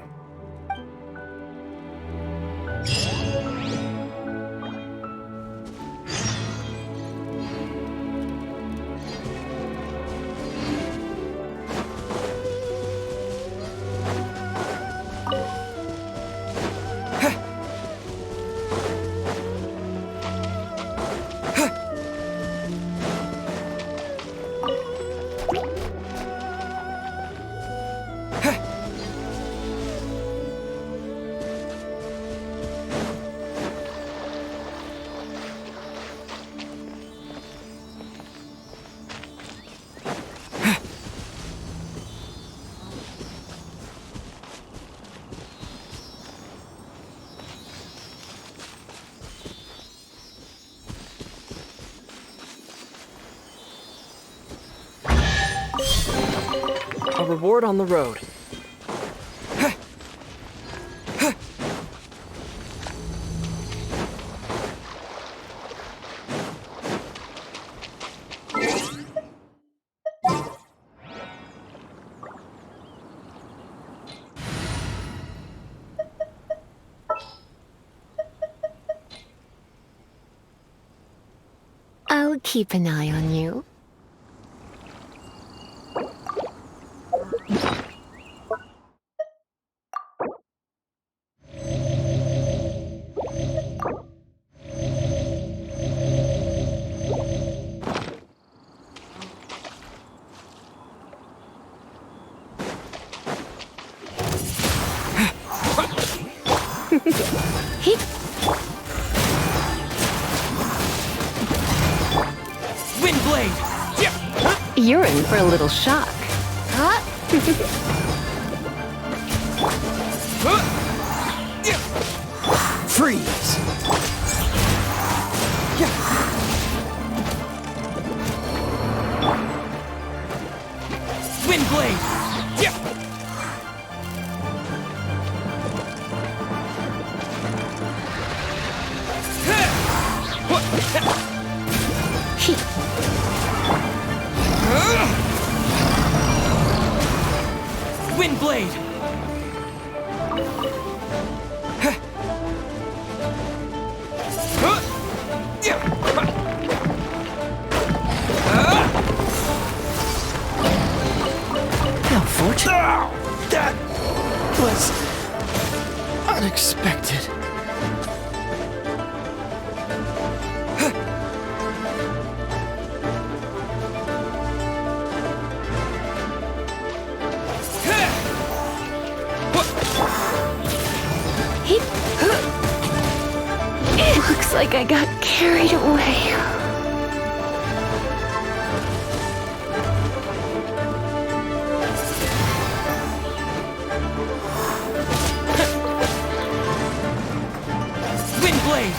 A reward on the road. I'll keep an eye on you. Wind blade! You're in for a little shock. Huh? Freeze! Wind blade! Wind blade! How fortunate. That was unexpected. It looks like I got carried away. Wind blade!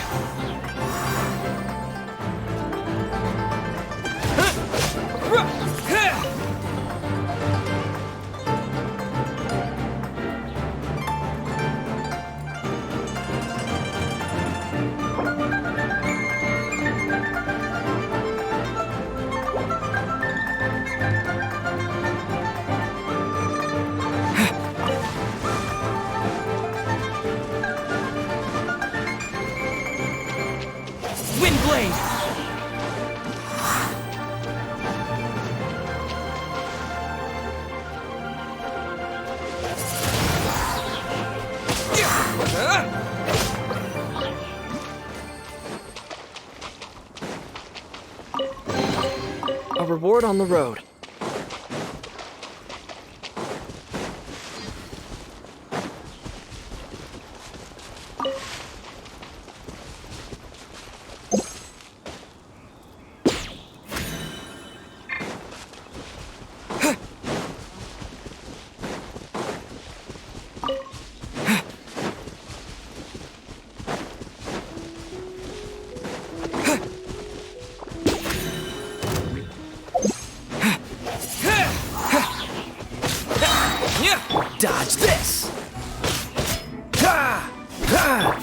Wind blade! A reward on the road. Dodge this! Ha! Ha!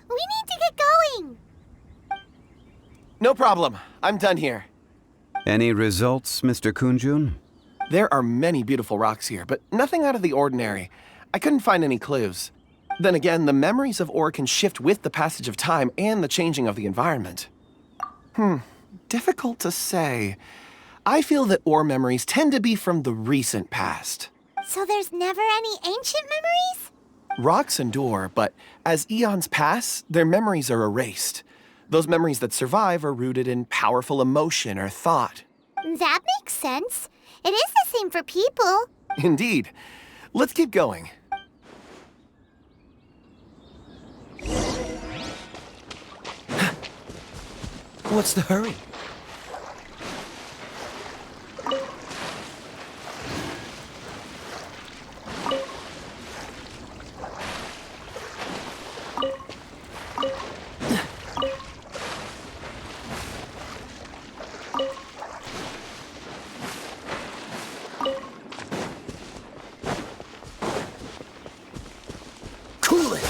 We need to get going! No problem. I'm done here. Any results, Mr. Kunjun? There are many beautiful rocks here, but nothing out of the ordinary. I couldn't find any clues. Then again, the memories of ore can shift with the passage of time and the changing of the environment. Difficult to say. I feel that ore memories tend to be from the recent past. So there's never any ancient memories? Rocks endure, but as eons pass, their memories are erased. Those memories that survive are rooted in powerful emotion or thought. That makes sense. It is the same for people. Indeed. Let's keep going. What's the hurry? Cool it!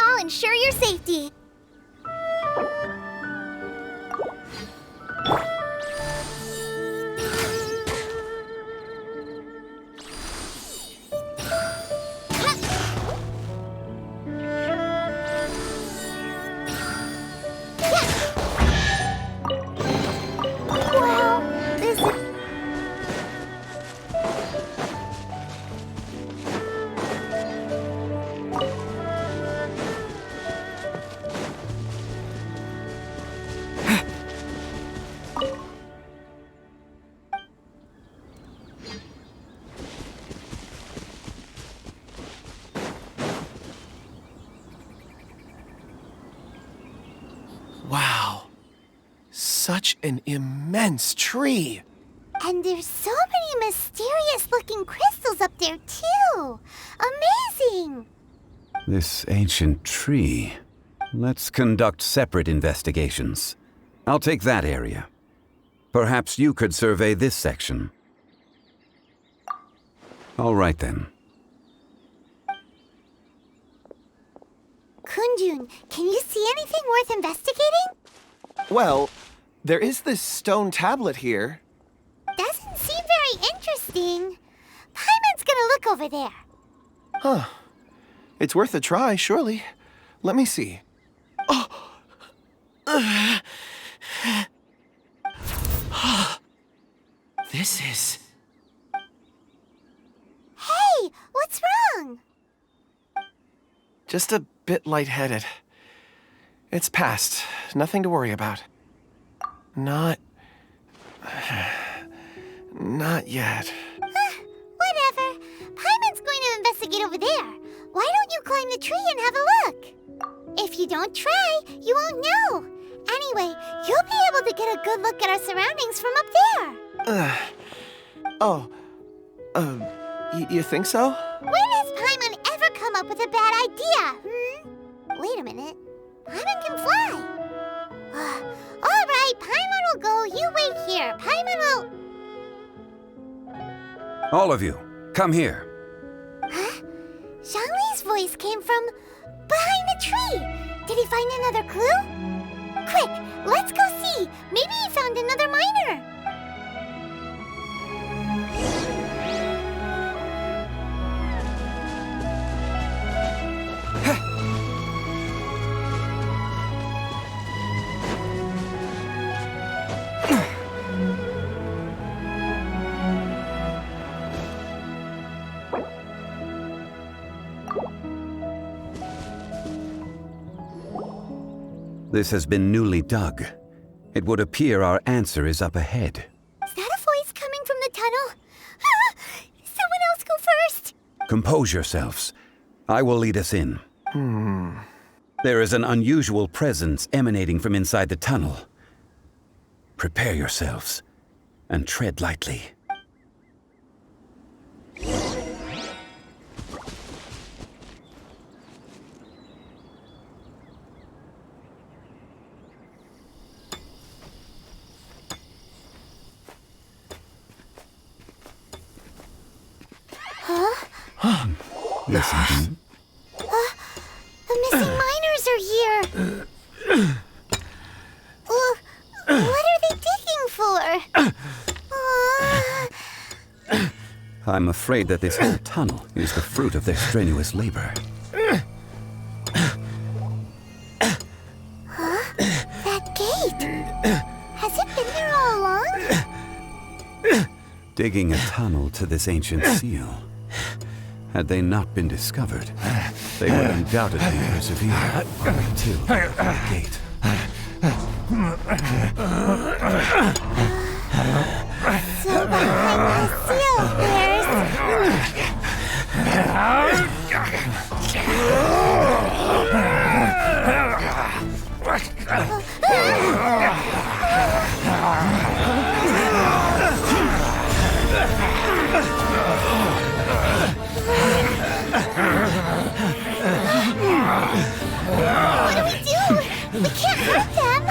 I'll ensure your safety. Wow, this is... Wow. Such an immense tree. And there's so many mysterious-looking crystals up there, too. Amazing! This ancient tree. Let's conduct separate investigations. I'll take that area. Perhaps you could survey this section. All right then. Kunjun, can you see anything worth investigating? Well, there is this stone tablet here. Doesn't seem very interesting. Paimon's gonna look over there. Huh. It's worth a try, surely. Let me see. This is... Hey, what's wrong? just a bit lightheaded. It's past. Nothing to worry about. Not yet. Whatever. Paimon's going to investigate over there. Why don't you climb the tree and have a look? If you don't try, you won't know. Anyway, you'll be able to get a good look at our surroundings from up there. You think so? When has Paimon ever come up with a bad idea, Wait a minute. Paimon can fly. All right, Paimon will go. You wait here. Paimon will... All of you, come here. Huh? Zhongli's voice came from behind the tree. Did he find another clue? Quick, let's go see. Maybe he found another miner. This has been newly dug. It would appear our answer is up ahead. Is that a voice coming from the tunnel? Someone else go first. Compose yourselves. I will lead us in. There is an unusual presence emanating from inside the tunnel. Prepare yourselves and tread lightly. Listen. The missing miners are here. What are they digging for? I'm afraid that this whole tunnel is the fruit of their strenuous labor. That gate. Has it been there all along? Digging a tunnel to this ancient seal. Had they not been discovered, they would undoubtedly persevere to the gate. So behind the seal, What do we do? We can't hurt them.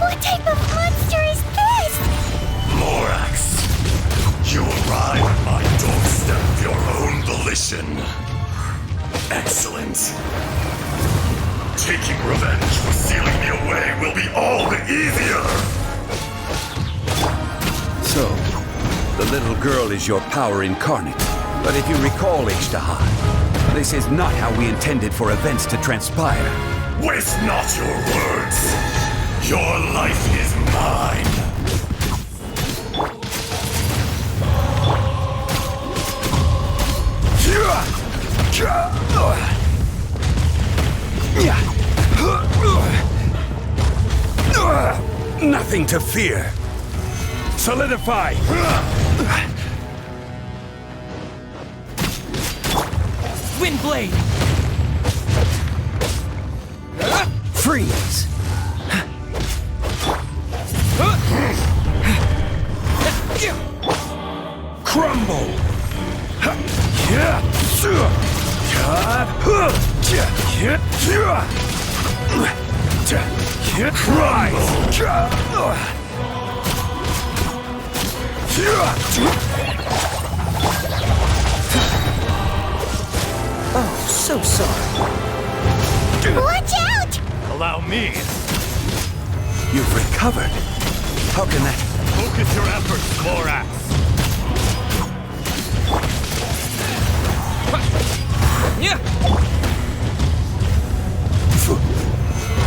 What type of monster is this? Lorax, you arrive at my doorstep of your own volition. Excellent. Taking revenge for sealing me away will be all the easier. So, the little girl is your power incarnate. But if you recall, Ishtaha, this is not how we intended for events to transpire. Waste not your words. Your life is mine. Nothing to fear. Solidify. Windblade! Freeze. Crumble. Oh, so sorry. Watch out! Allow me. You've recovered. How can that... Focus your efforts, Lorax.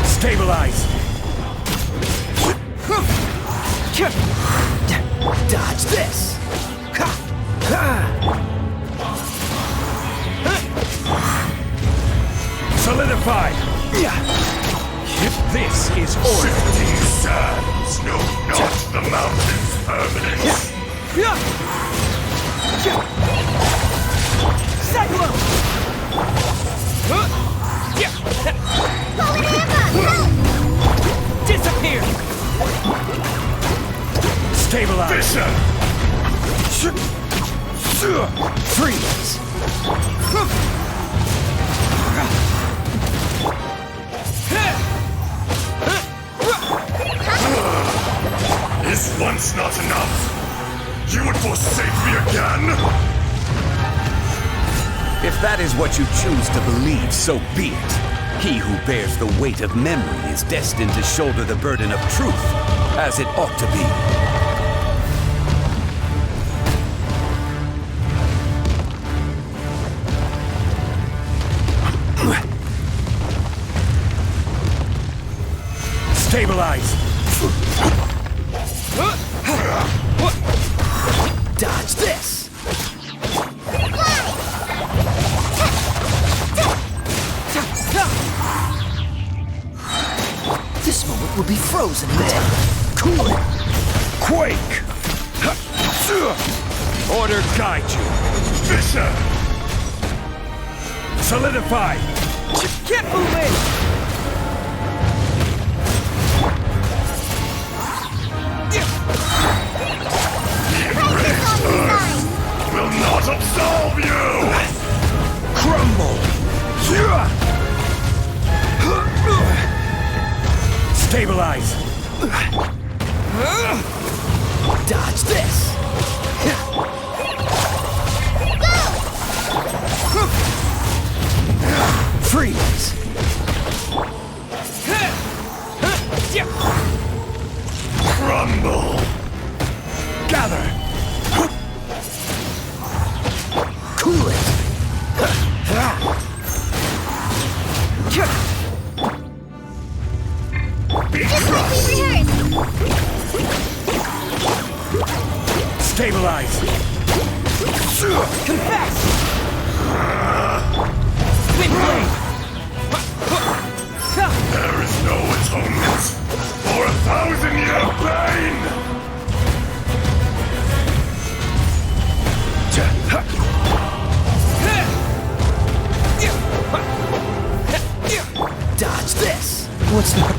Stabilize. Dodge this. Solidify. This is order. Shifting sands know not the mountain's permanence. Cyclone! Holy hammer! Help! Disappear! Stabilize. Vision! Freeze. Is once not enough? You would forsake me again? If that is what you choose to believe, so be it. He who bears the weight of memory is destined to shoulder the burden of truth, as it ought to be. Stabilize! Dodge this! This moment will be frozen in time. Cool it! Quake! Order guide you! Fisher! Solidify! Get moving! Will not absolve you! Crumble! Stabilize! Dodge this! Freeze! Crumble! Gather! Cool it! Be crushed! Stabilize! Confess! Windblade! There is no atonement for 1,000-year pain! Dodge this! What's that?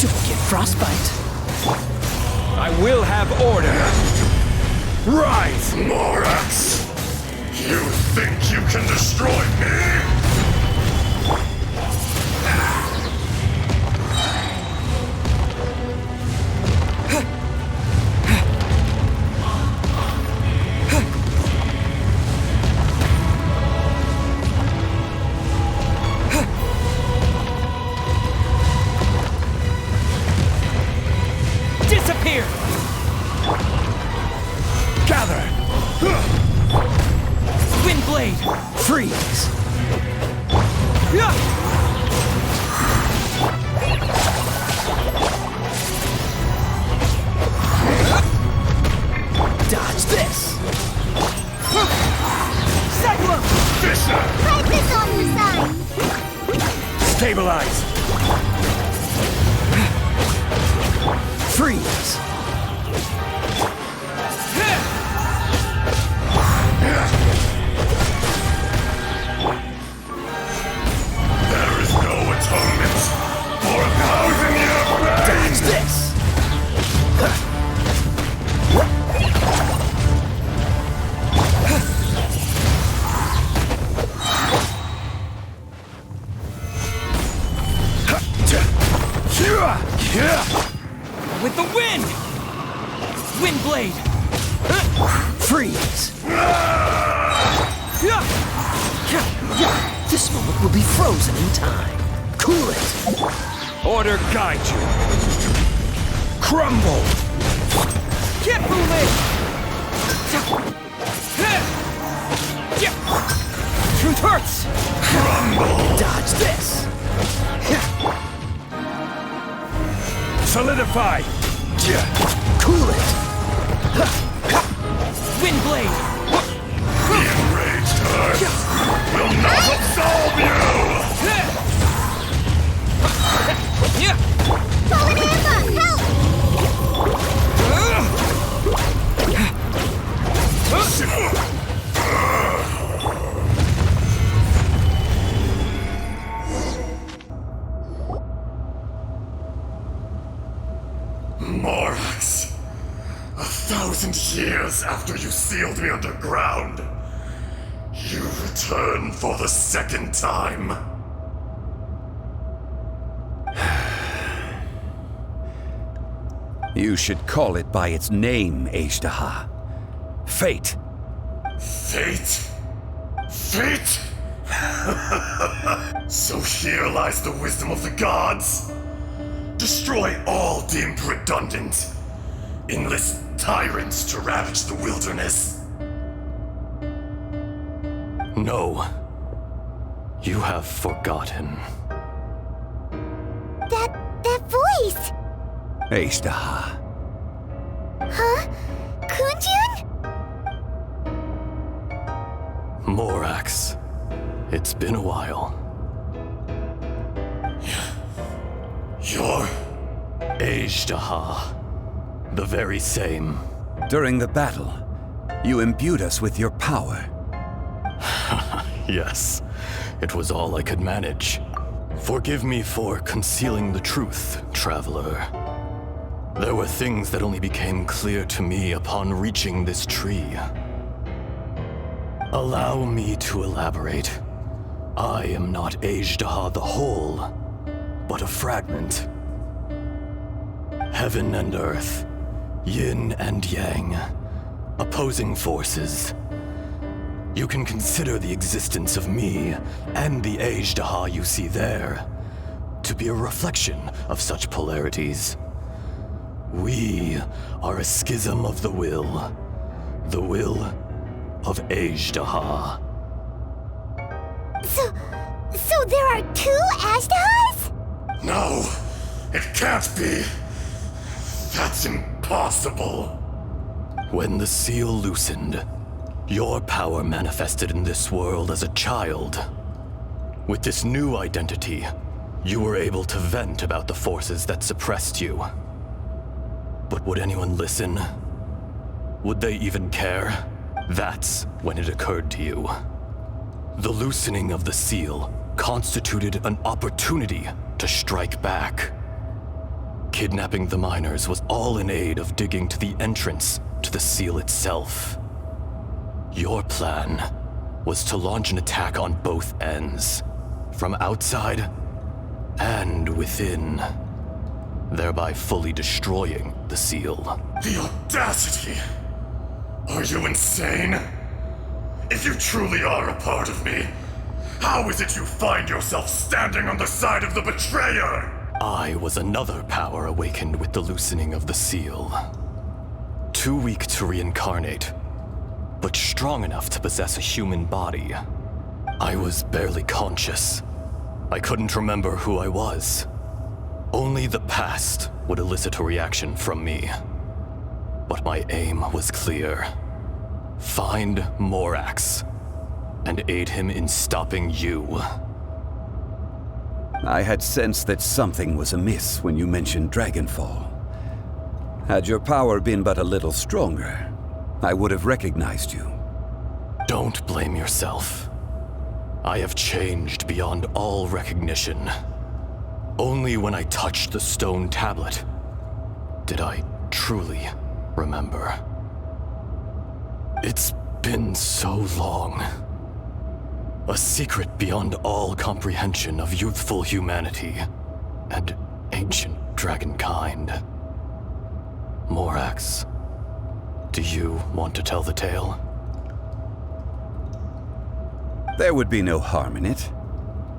Don't get frostbite. I will have order! Rise! Morax! You think you can destroy me? Disappear! Gather! Windblade! Freeze! Dodge this! Cyclone! Fisher! Fight this on the side. Stabilize! Freeze! There is no atonement for 1,000-year pain! Dodge this! With the wind! Windblade! Freeze! This moment will be frozen in time. Cool it! Order guide you! Crumble! Get moving! Truth hurts! Dodge this! Solidify! Cool it! Windblade! The enraged herd will not absolve you! Fallen Amber, help! Morax, 1,000 years after you sealed me underground, you return for the second time. You should call it by its name, Ajdaha. Fate. Fate? Fate? So here lies the wisdom of the gods. Destroy all deemed redundant. Enlist tyrants to ravage the wilderness. No. You have forgotten. That voice! Ashtaha. Huh? Kunjun? Morax. It's been a while. You're... Ashtaha. The very same. During the battle, you imbued us with your power. Yes, it was all I could manage. Forgive me for concealing the truth, traveler. There were things that only became clear to me upon reaching this tree. Allow me to elaborate. I am not Ashtaha the whole, but a fragment. Heaven and earth, yin and yang, opposing forces. You can consider the existence of me and the Ashtaha you see there to be a reflection of such polarities. We are a schism of the will of Ashtaha. So there are two Ashtahas? No, it can't be. That's impossible. When the seal loosened, your power manifested in this world as a child. With this new identity, you were able to vent about the forces that suppressed you. But would anyone listen? Would they even care? That's when it occurred to you. The loosening of the seal constituted an opportunity to strike back. Kidnapping the miners was all in aid of digging to the entrance to the seal itself. Your plan was to launch an attack on both ends, from outside and within, thereby fully destroying the seal. The audacity! Are you insane? If you truly are a part of me, how is it you find yourself standing on the side of the betrayer? I was another power awakened with the loosening of the seal. Too weak to reincarnate, but strong enough to possess a human body. I was barely conscious. I couldn't remember who I was. Only the past would elicit a reaction from me. But my aim was clear. Find Morax and aid him in stopping you. I had sensed that something was amiss when you mentioned Dragonfall. Had your power been but a little stronger, I would have recognized you. Don't blame yourself. I have changed beyond all recognition. Only when I touched the stone tablet did I truly remember. It's been so long. A secret beyond all comprehension of youthful humanity and ancient dragonkind. Morax, do you want to tell the tale? There would be no harm in it.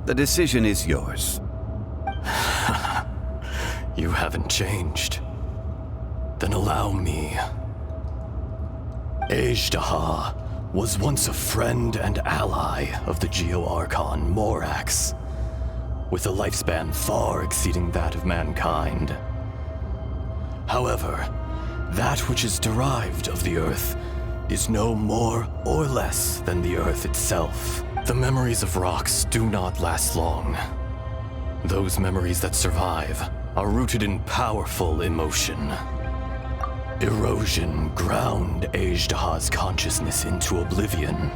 The decision is yours. You haven't changed. Then allow me. Ashtaha was once a friend and ally of the Geo-Archon Morax, with a lifespan far exceeding that of mankind. However, that which is derived of the Earth is no more or less than the Earth itself. The memories of rocks do not last long. Those memories that survive are rooted in powerful emotion. Erosion ground Ashtaha's consciousness into oblivion.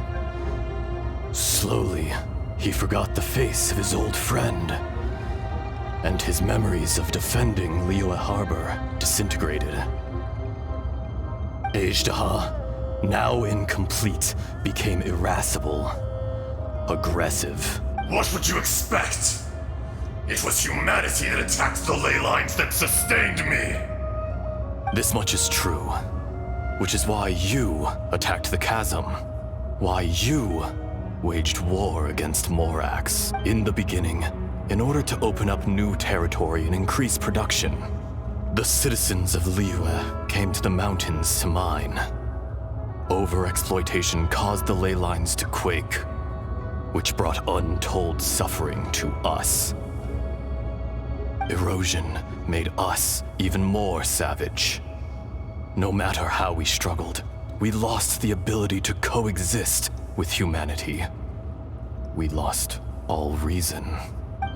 Slowly, he forgot the face of his old friend, and his memories of defending Liyue Harbor disintegrated. Ashtaha, now incomplete, became irascible, aggressive. What would you expect? It was humanity that attacked the ley lines that sustained me. This much is true, which is why you attacked the chasm, why you waged war against Morax in the beginning in order to open up new territory and increase production. The citizens of Liyue came to the mountains to mine. Overexploitation caused the ley lines to quake, which brought untold suffering to us. Erosion made us even more savage. No matter how we struggled, we lost the ability to coexist with humanity. We lost all reason.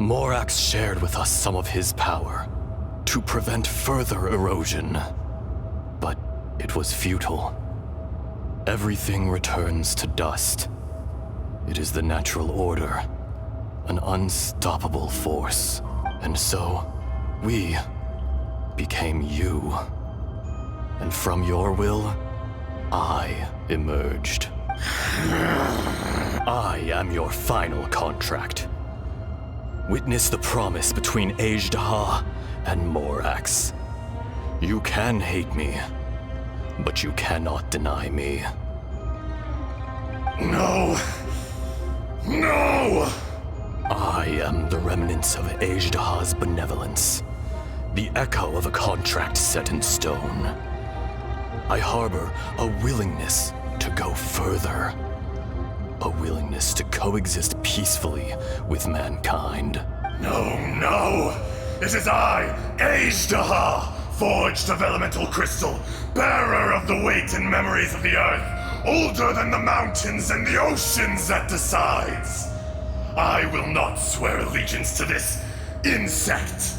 Morax shared with us some of his power to prevent further erosion, but it was futile. Everything returns to dust. It is the natural order, an unstoppable force. And so, we became you. And from your will, I emerged. I am your final contract. Witness the promise between Azhdaha and Morax. You can hate me, but you cannot deny me. No! No! I am the remnants of Azhdaha's benevolence, the echo of a contract set in stone. I harbor a willingness to go further, a willingness to coexist peacefully with mankind. No, no! It is I, Azhdaha, forged of elemental crystal, bearer of the weight and memories of the earth, older than the mountains and the oceans that decides. I will not swear allegiance to this insect.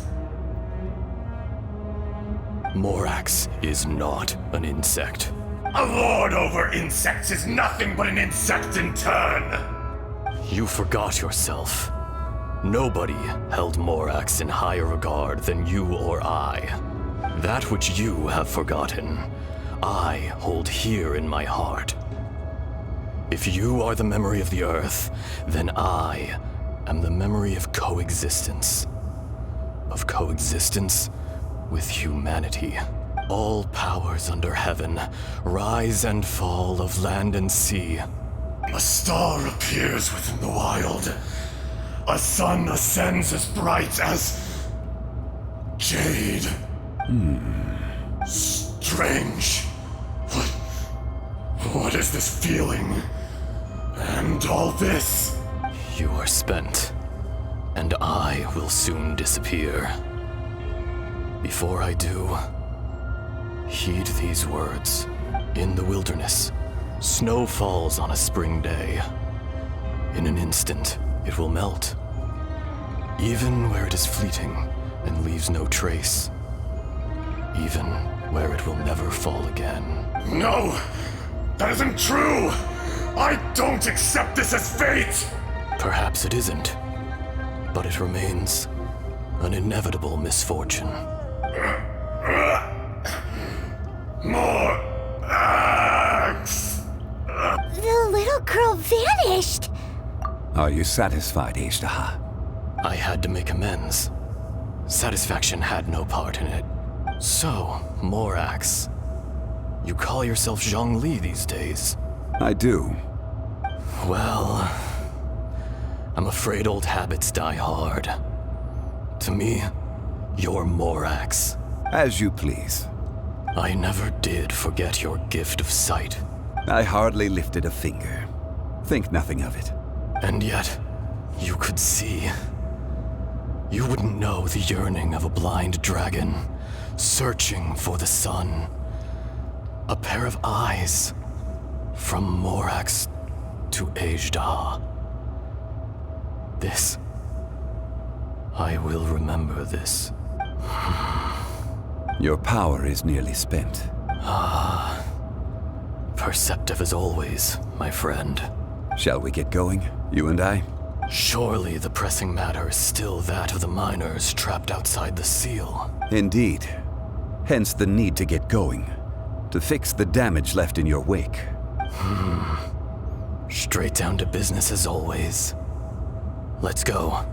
Morax is not an insect. A lord over insects is nothing but an insect in turn. You forgot yourself. Nobody held Morax in higher regard than you or I. That which you have forgotten, I hold here in my heart. If you are the memory of the Earth, then I am the memory of coexistence. Of coexistence with humanity. All powers under heaven, rise and fall of land and sea. A star appears within the wild. A sun ascends as bright as jade. Strange. What is this feeling? And all this? You are spent, and I will soon disappear. Before I do, heed these words. In the wilderness, snow falls on a spring day. In an instant, it will melt. Even where it is fleeting and leaves no trace. Even where it will never fall again. No! That isn't true! I don't accept this as fate! Perhaps it isn't, but it remains an inevitable misfortune. More axe! The little girl vanished! Are you satisfied, Azhdaha? I had to make amends. Satisfaction had no part in it. So, Morax, you call yourself Zhongli these days? I do. Well, I'm afraid old habits die hard. To me, you're Morax. As you please. I never did forget your gift of sight. I hardly lifted a finger. Think nothing of it. And yet, you could see. You wouldn't know the yearning of a blind dragon, searching for the sun. A pair of eyes, from Morax to Azhdaha. This, I will remember this. Your power is nearly spent. Perceptive as always, my friend. Shall we get going, you and I? Surely the pressing matter is still that of the miners trapped outside the seal. Indeed. Hence the need to get going. To fix the damage left in your wake. Straight down to business as always. Let's go.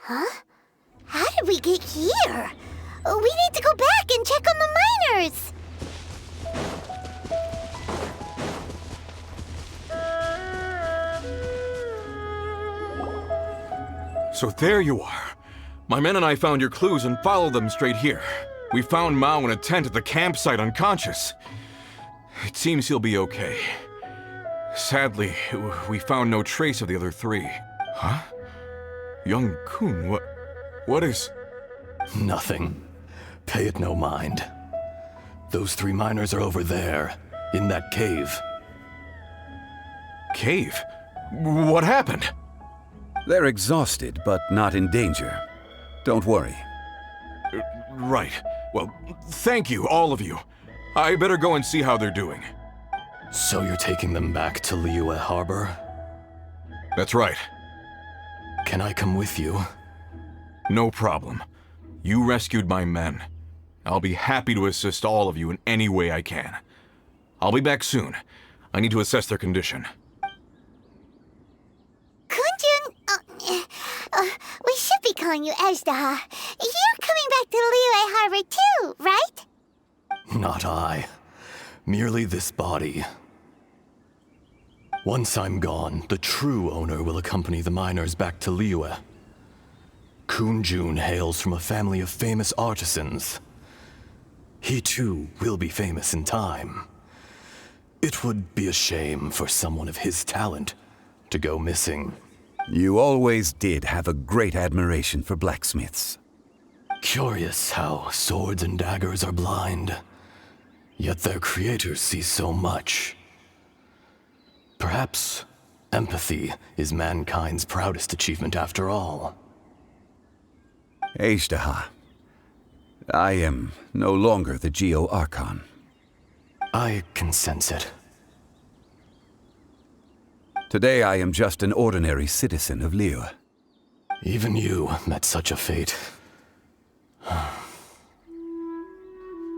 Huh? How did we get here? We need to go back and check on the miners! So there you are. My men and I found your clues and followed them straight here. We found Mao in a tent at the campsite unconscious. It seems he'll be okay. Sadly, we found no trace of the other three. Huh? Young Kun, what is... Nothing. Pay it no mind. Those 3 miners are over there, in that cave. Cave? What happened? They're exhausted, but not in danger. Don't worry. Right. Well, thank you, all of you. I better go and see how they're doing. So you're taking them back to Liyue Harbor? That's right. Can I come with you? No problem. You rescued my men. I'll be happy to assist all of you in any way I can. I'll be back soon. I need to assess their condition. Kunjun, we should be calling you Ezdaha. You're coming back to Liyue Harbor too, right? Not I. Merely this body. Once I'm gone, the true owner will accompany the miners back to Liyue. Kunjun hails from a family of famous artisans. He too will be famous in time. It would be a shame for someone of his talent to go missing. You always did have a great admiration for blacksmiths. Curious how swords and daggers are blind, yet their creators see so much. Perhaps empathy is mankind's proudest achievement after all. Ezdaha, I am no longer the Geo-Archon. I can sense it. Today I am just an ordinary citizen of Liyue. Even you met such a fate.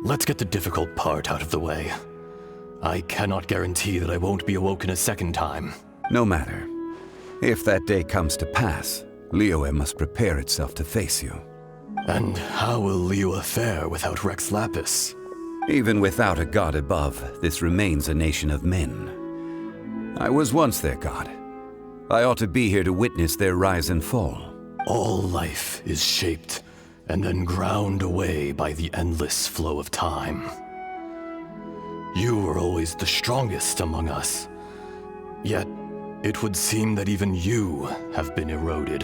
Let's get the difficult part out of the way. I cannot guarantee that I won't be awoken a second time. No matter. If that day comes to pass, Liyue must prepare itself to face you. And how will Liyue fare without Rex Lapis? Even without a god above, this remains a nation of men. I was once their god. I ought to be here to witness their rise and fall. All life is shaped and then ground away by the endless flow of time. You were always the strongest among us. Yet, it would seem that even you have been eroded.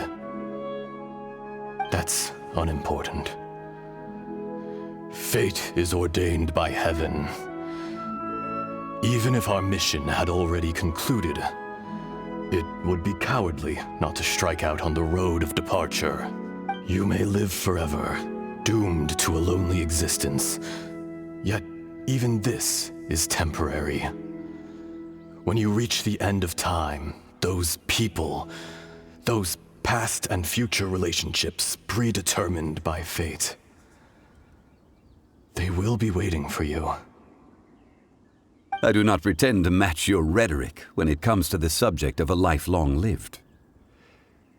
That's unimportant. Fate is ordained by heaven. Even if our mission had already concluded, it would be cowardly not to strike out on the road of departure. You may live forever, doomed to a lonely existence. Yet, even this is temporary. When you reach the end of time, those people, those past and future relationships predetermined by fate, they will be waiting for you. I do not pretend to match your rhetoric when it comes to the subject of a life long lived.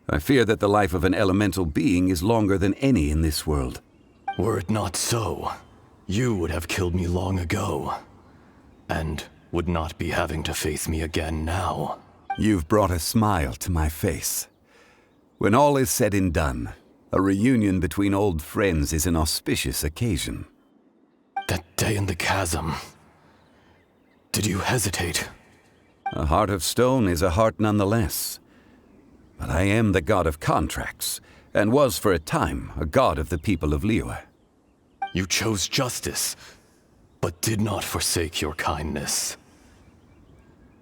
I fear that the life of an elemental being is longer than any in this world. Were it not so, you would have killed me long ago, and would not be having to face me again now. You've brought a smile to my face. When all is said and done, a reunion between old friends is an auspicious occasion. That day in the chasm, did you hesitate? A heart of stone is a heart nonetheless. But I am the god of contracts, and was for a time a god of the people of Liyue. You chose justice, but did not forsake your kindness.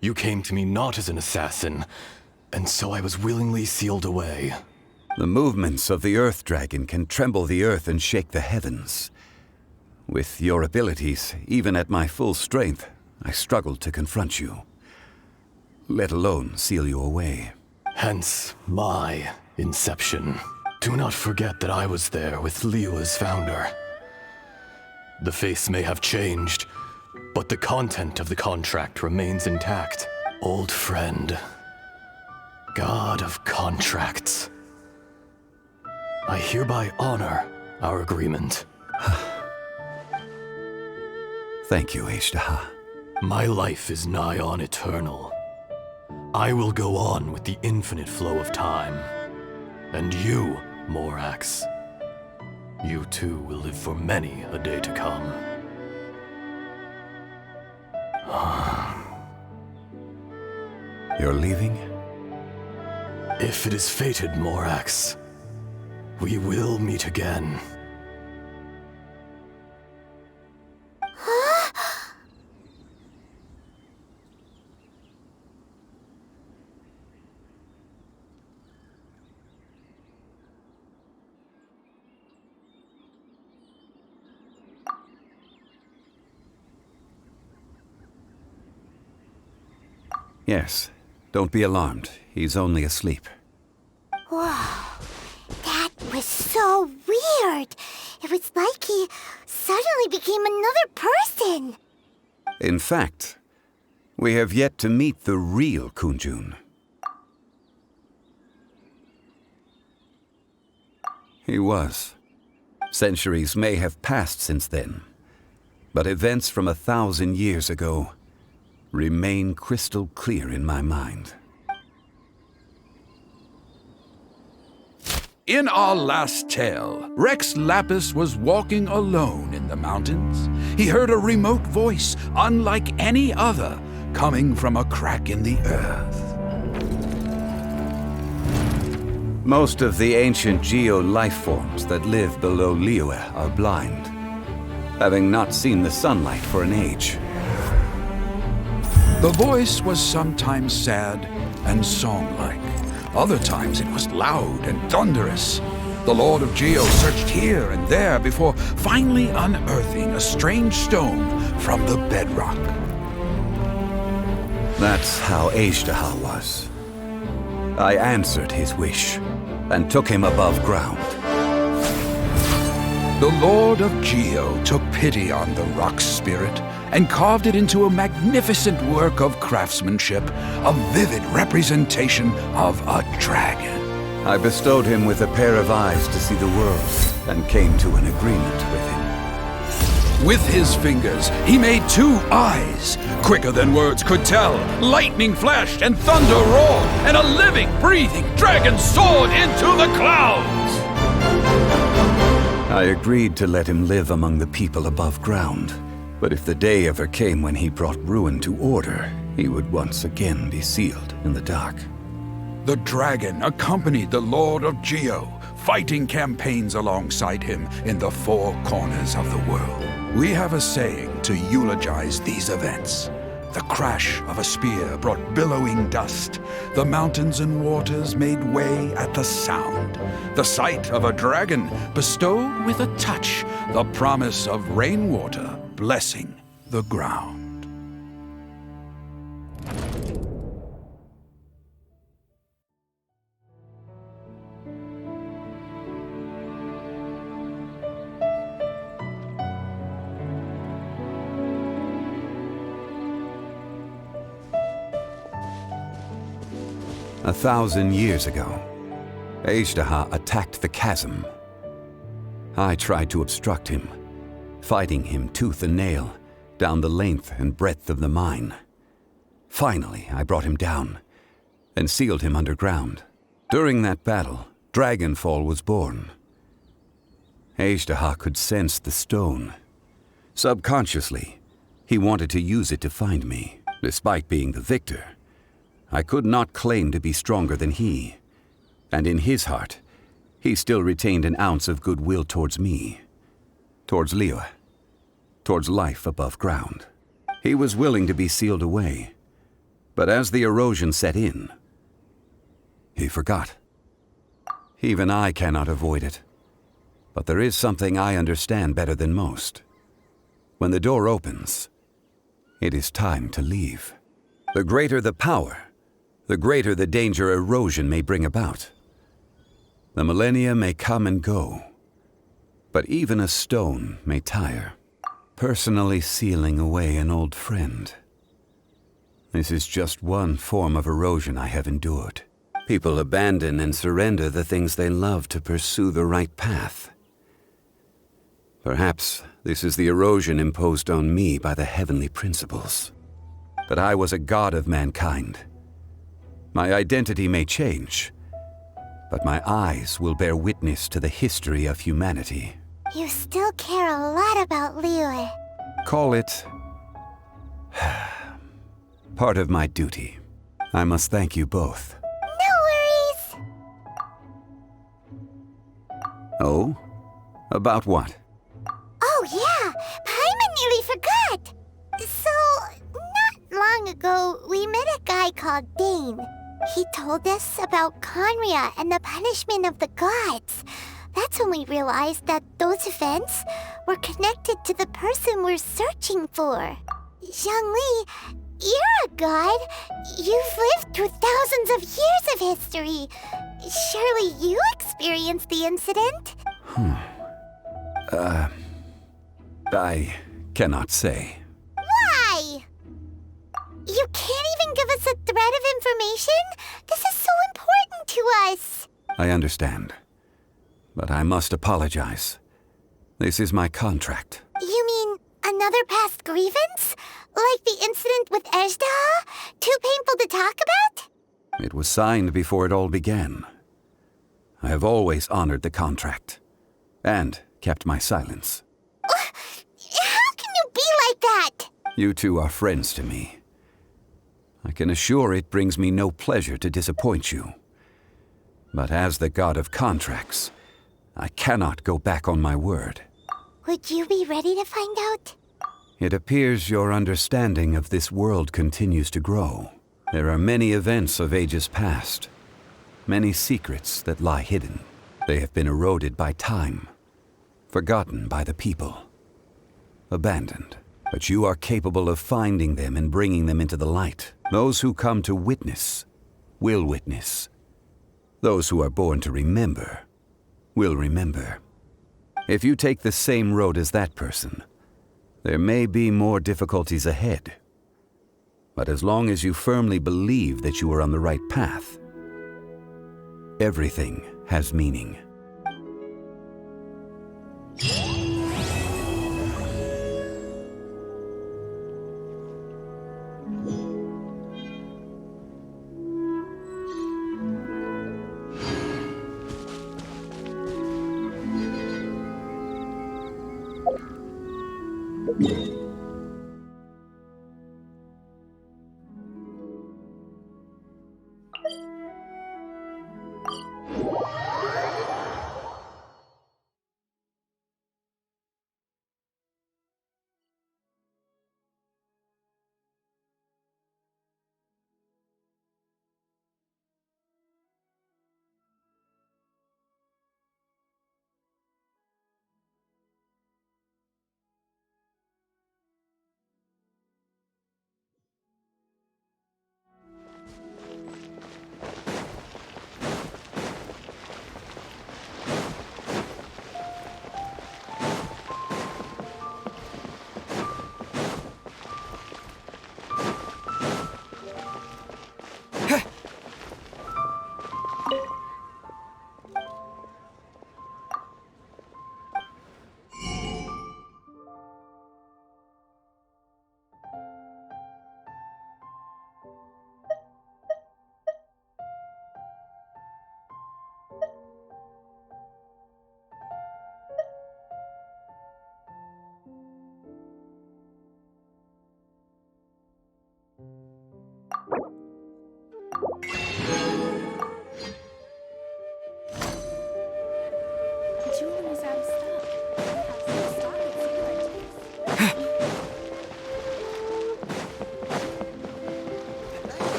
You came to me not as an assassin, and so I was willingly sealed away. The movements of the Earth Dragon can tremble the earth and shake the heavens. With your abilities, even at my full strength, I struggled to confront you, let alone seal you away. Hence my inception. Do not forget that I was there with Liyue's founder. The face may have changed, but the content of the contract remains intact. Old friend, god of contracts. I hereby honor our agreement. Thank you, Ishtaha. My life is nigh on eternal. I will go on with the infinite flow of time. And you, Morax, you too will live for many a day to come. You're leaving? If it is fated, Morax, we will meet again. Yes. Don't be alarmed. He's only asleep. Whoa. That was so weird. It was like he suddenly became another person. In fact, we have yet to meet the real Kunjun. He was. Centuries may have passed since then, but events from 1,000 years ago remain crystal clear in my mind. In our last tale, Rex Lapis was walking alone in the mountains. He heard a remote voice, unlike any other, coming from a crack in the earth. Most of the ancient geo-life forms that live below Liyue are blind, having not seen the sunlight for an age. The voice was sometimes sad and song-like. Other times it was loud and thunderous. The Lord of Geo searched here and there before finally unearthing a strange stone from the bedrock. That's how Ishtaha was. I answered his wish and took him above ground. The Lord of Geo took pity on the rock spirit and carved it into a magnificent work of craftsmanship, a vivid representation of a dragon. I bestowed him with a pair of eyes to see the world and came to an agreement with him. With his fingers, he made 2 eyes. Quicker than words could tell, lightning flashed and thunder roared, and a living, breathing dragon soared into the clouds. I agreed to let him live among the people above ground. But if the day ever came when he brought ruin to order, he would once again be sealed in the dark. The dragon accompanied the Lord of Geo, fighting campaigns alongside him in the 4 corners of the world. We have a saying to eulogize these events. The crash of a spear brought billowing dust. The mountains and waters made way at the sound. The sight of a dragon bestowed with a touch the promise of rainwater blessing the ground. A 1,000 years ago, Ishtaha attacked the chasm. I tried to obstruct him, fighting him tooth and nail down the length and breadth of the mine. Finally, I brought him down and sealed him underground. During that battle, Dragonfall was born. Ishtaha could sense the stone. Subconsciously, he wanted to use it to find me. Despite being the victor, I could not claim to be stronger than he. And in his heart, he still retained an ounce of goodwill towards me, towards Liyue, towards life above ground. He was willing to be sealed away, but as the erosion set in, he forgot. Even I cannot avoid it, but there is something I understand better than most. When the door opens, it is time to leave. The greater the power, the greater the danger erosion may bring about. The millennia may come and go, but even a stone may tire. Personally sealing away an old friend. This is just one form of erosion I have endured. People abandon and surrender the things they love to pursue the right path. Perhaps this is the erosion imposed on me by the heavenly principles. But I was a god of mankind. My identity may change, but my eyes will bear witness to the history of humanity. You still care a lot about Liyue. Call it part of my duty. I must thank you both. No worries. Oh? About what? Oh yeah, Paimon nearly forgot. So, not long ago, we met a guy called Dane. He told us about Conria and the punishment of the gods. That's when we realized that those events were connected to the person we're searching for. Zhongli, you're a god. You've lived through thousands of years of history. Surely you experienced the incident? I cannot say. Why? You can't even give us a thread of information? This is so important to us. I understand. But I must apologize. This is my contract. You mean another past grievance? Like the incident with Ejda? Too painful to talk about? It was signed before it all began. I have always honored the contract. And kept my silence. How can you be like that? You two are friends to me. I can assure it brings me no pleasure to disappoint you. But as the god of contracts, I cannot go back on my word. Would you be ready to find out? It appears your understanding of this world continues to grow. There are many events of ages past, many secrets that lie hidden. They have been eroded by time, forgotten by the people, abandoned. But you are capable of finding them and bringing them into the light. Those who come to witness will witness. Those who are born to remember will remember. If you take the same road as that person, there may be more difficulties ahead. But as long as you firmly believe that you are on the right path, everything has meaning.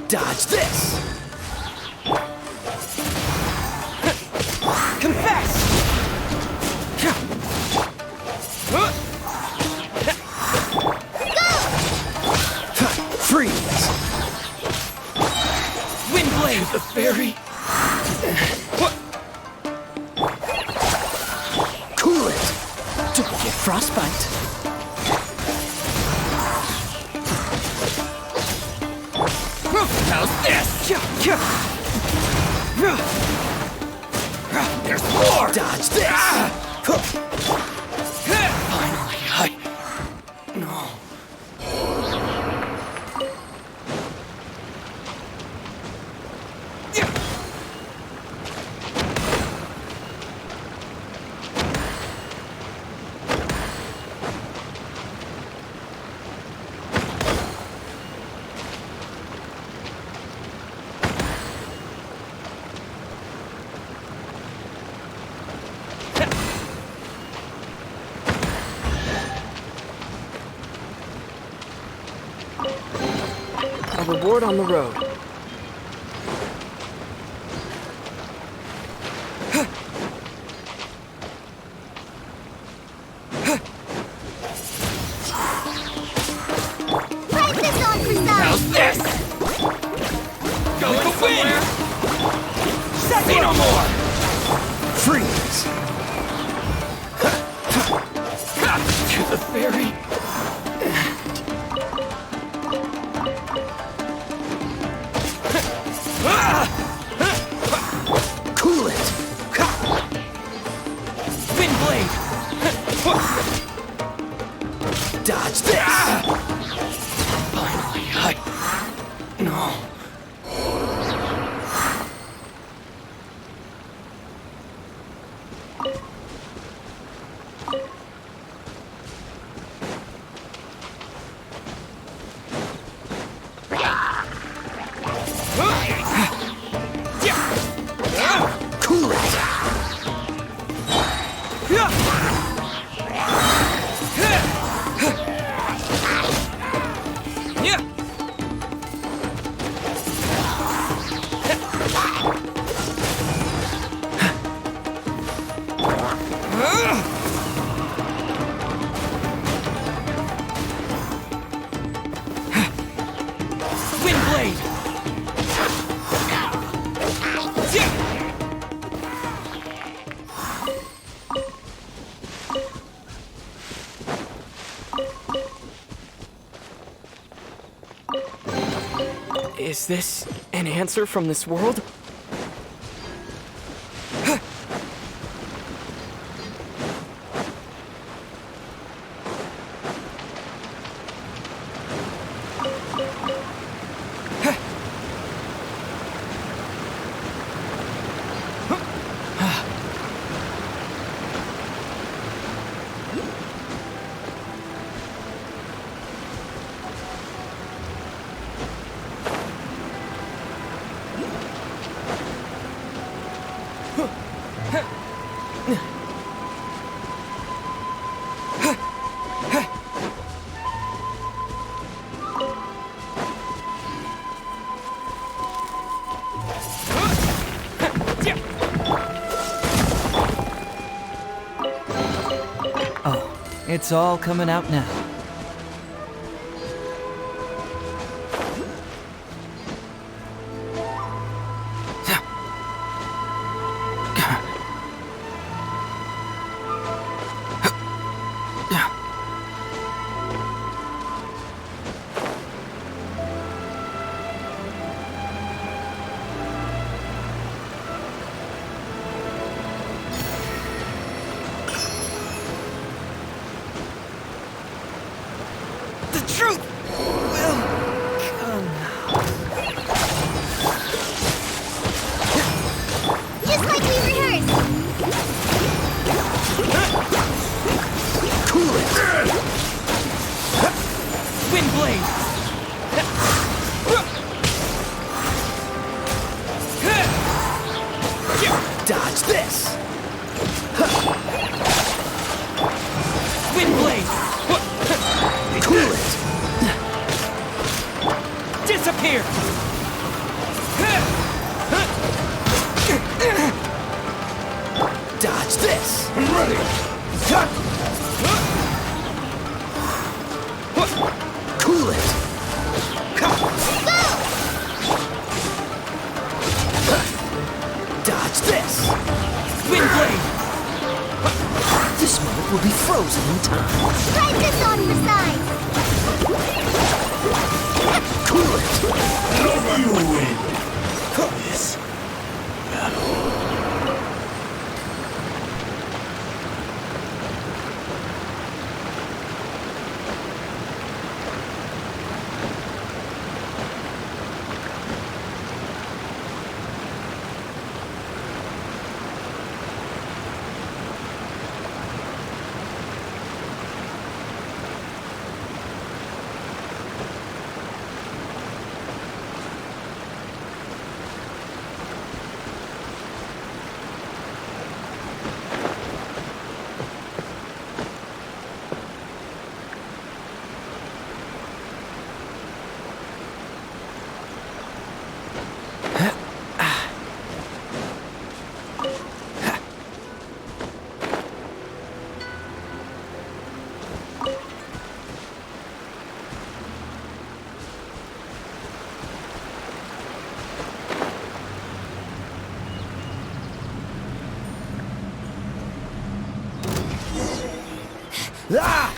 Dodge this! Confess! Freeze! Windblade! The fairy! Cool it! Don't get frostbite! How's this? There's more! Dodge this! Finally, No. A reward on the road. Press this on for size. How's this? Going somewhere? Say no more! Freeze! To the fairy! Cool it! Windblade! Dodge this! Finally, No. Cool it! Windblade! Is this an answer from this world? It's all coming out now. Windblade! Cool it! Disappear! Dodge this! I'm ready! Cool it! Dodge this! Windblade! This moment will be frozen in time. Try this on for size. Cool it! You win! This battle. Ah!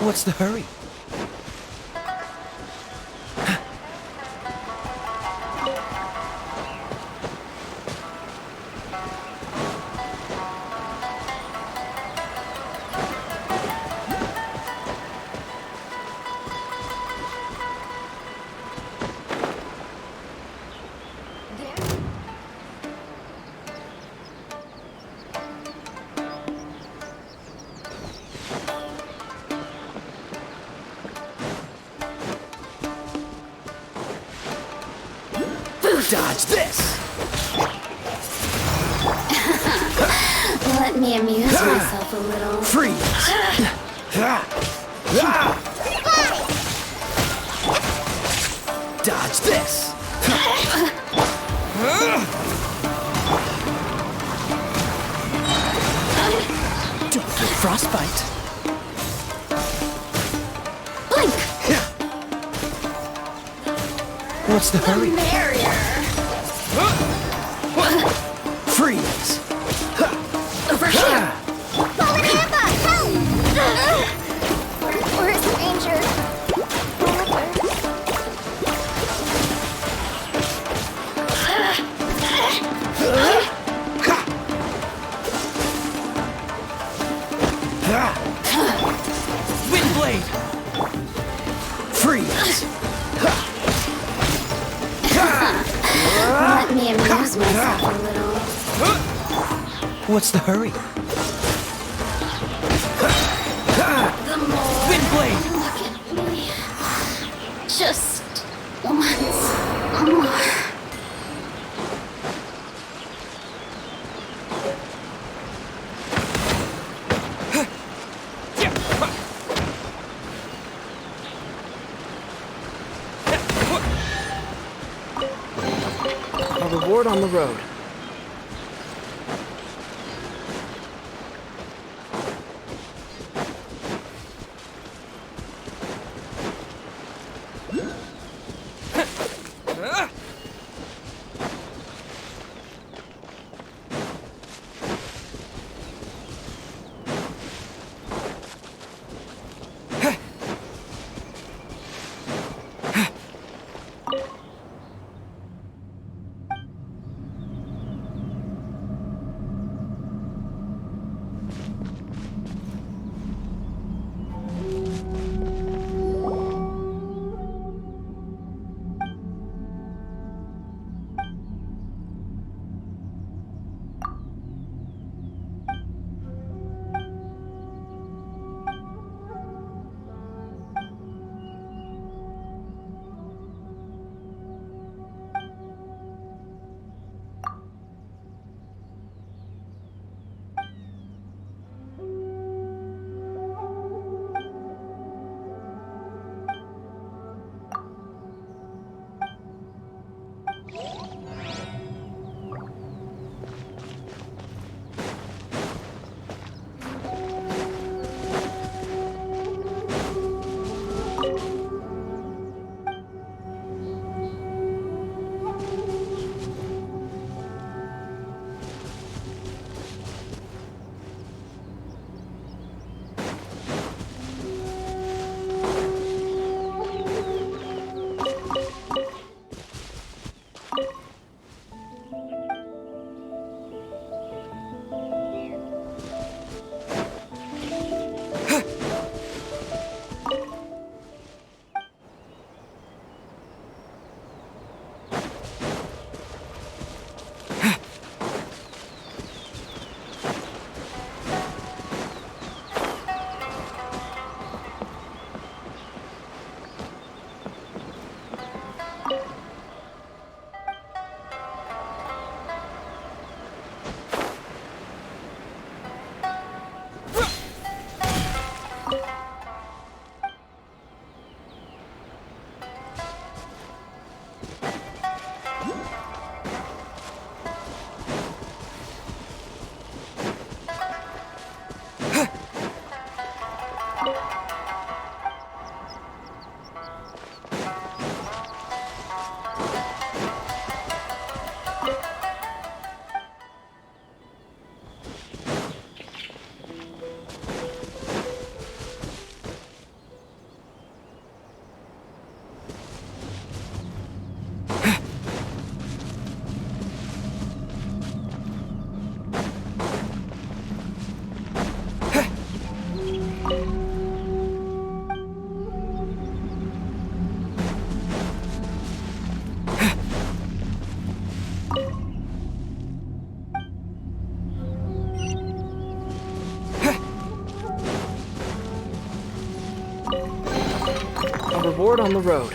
What's the hurry? Dodge this! Let me amuse myself a little. Freeze! Dodge this! Don't get frostbite. Blink! What's the hurry? Barrier. Freeze! Over here! Fallen Hammer, help! Or a stranger. Windblade! Freeze! Let me amuse myself a little. What's the hurry? blade! Look at me. Just once more. A reward on the road. Reward on the road.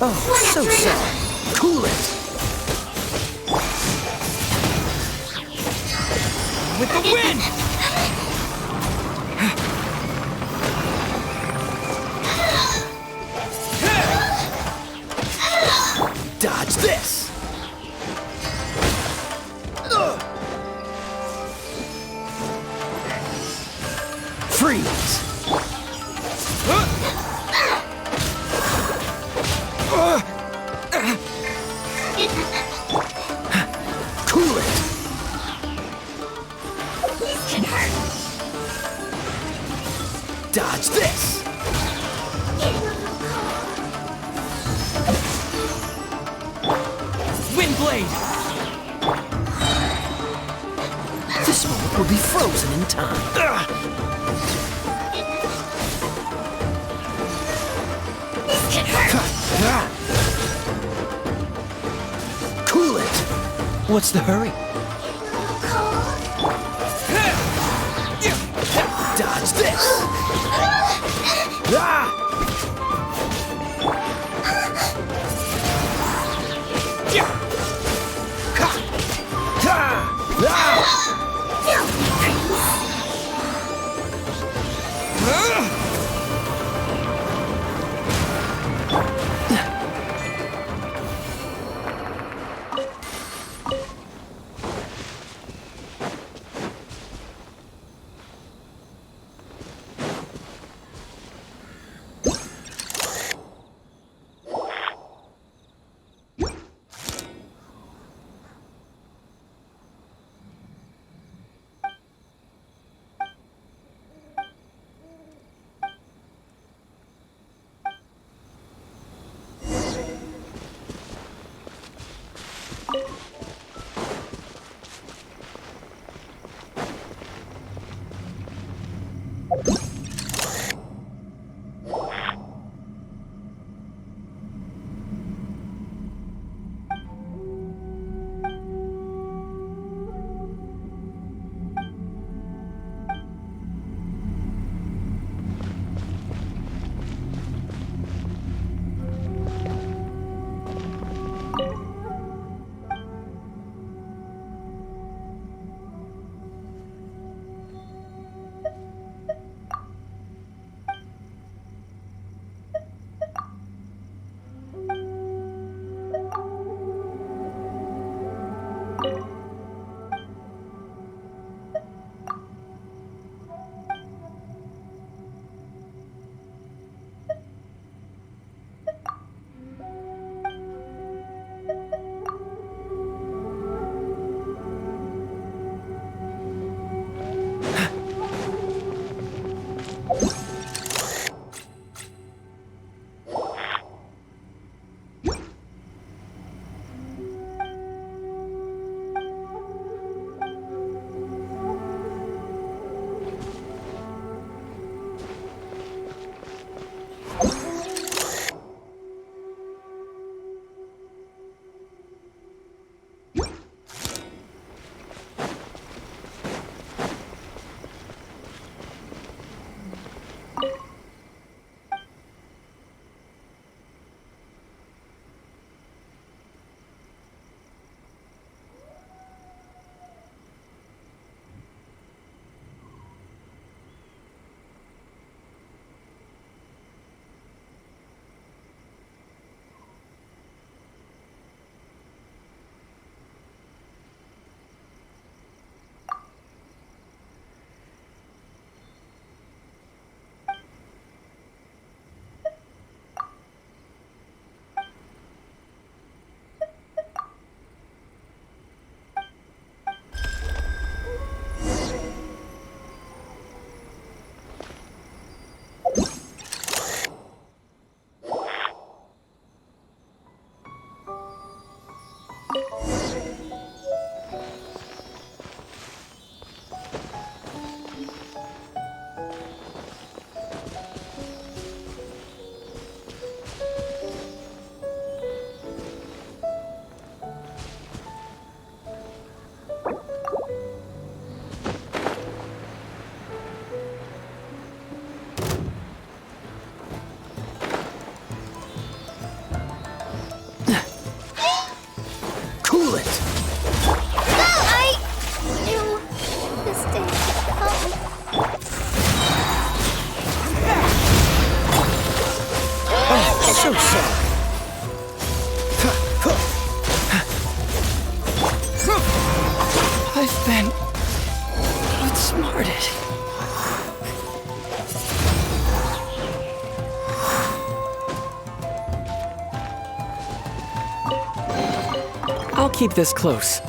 Oh, so sad. Cool it. With the wind! Dodge this. Freeze. Cool it. Dodge this. Windblade! This moment will be frozen in time. Cool it. What's the hurry? Dodge this. so sorry. I've been outsmarted. I'll keep this close.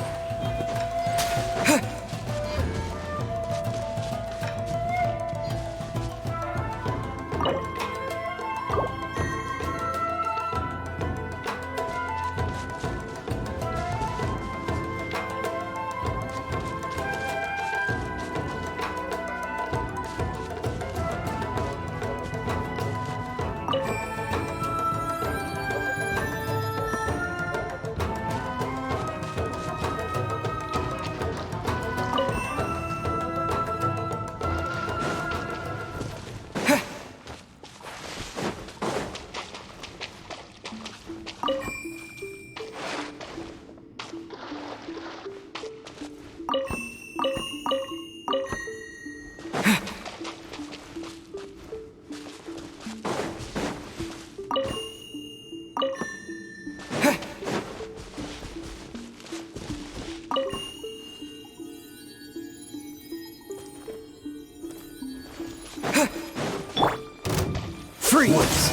Freeze!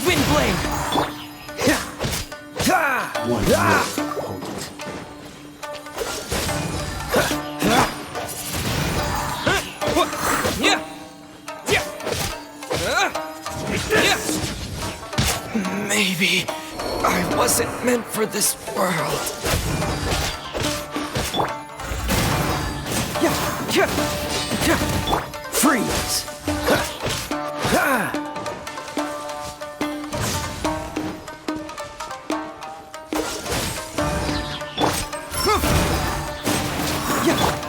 Wind blade! One hold it. Maybe I wasn't meant for this world. Freeze!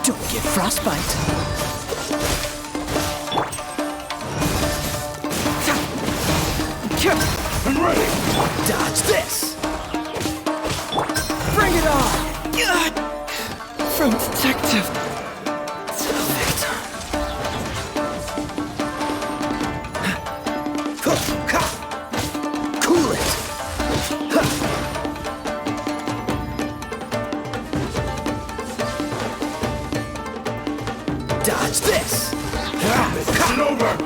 Don't get frostbite. I'm ready! Dodge this! Bring it on! From detective to victim. Cool it! Dodge this! It's over!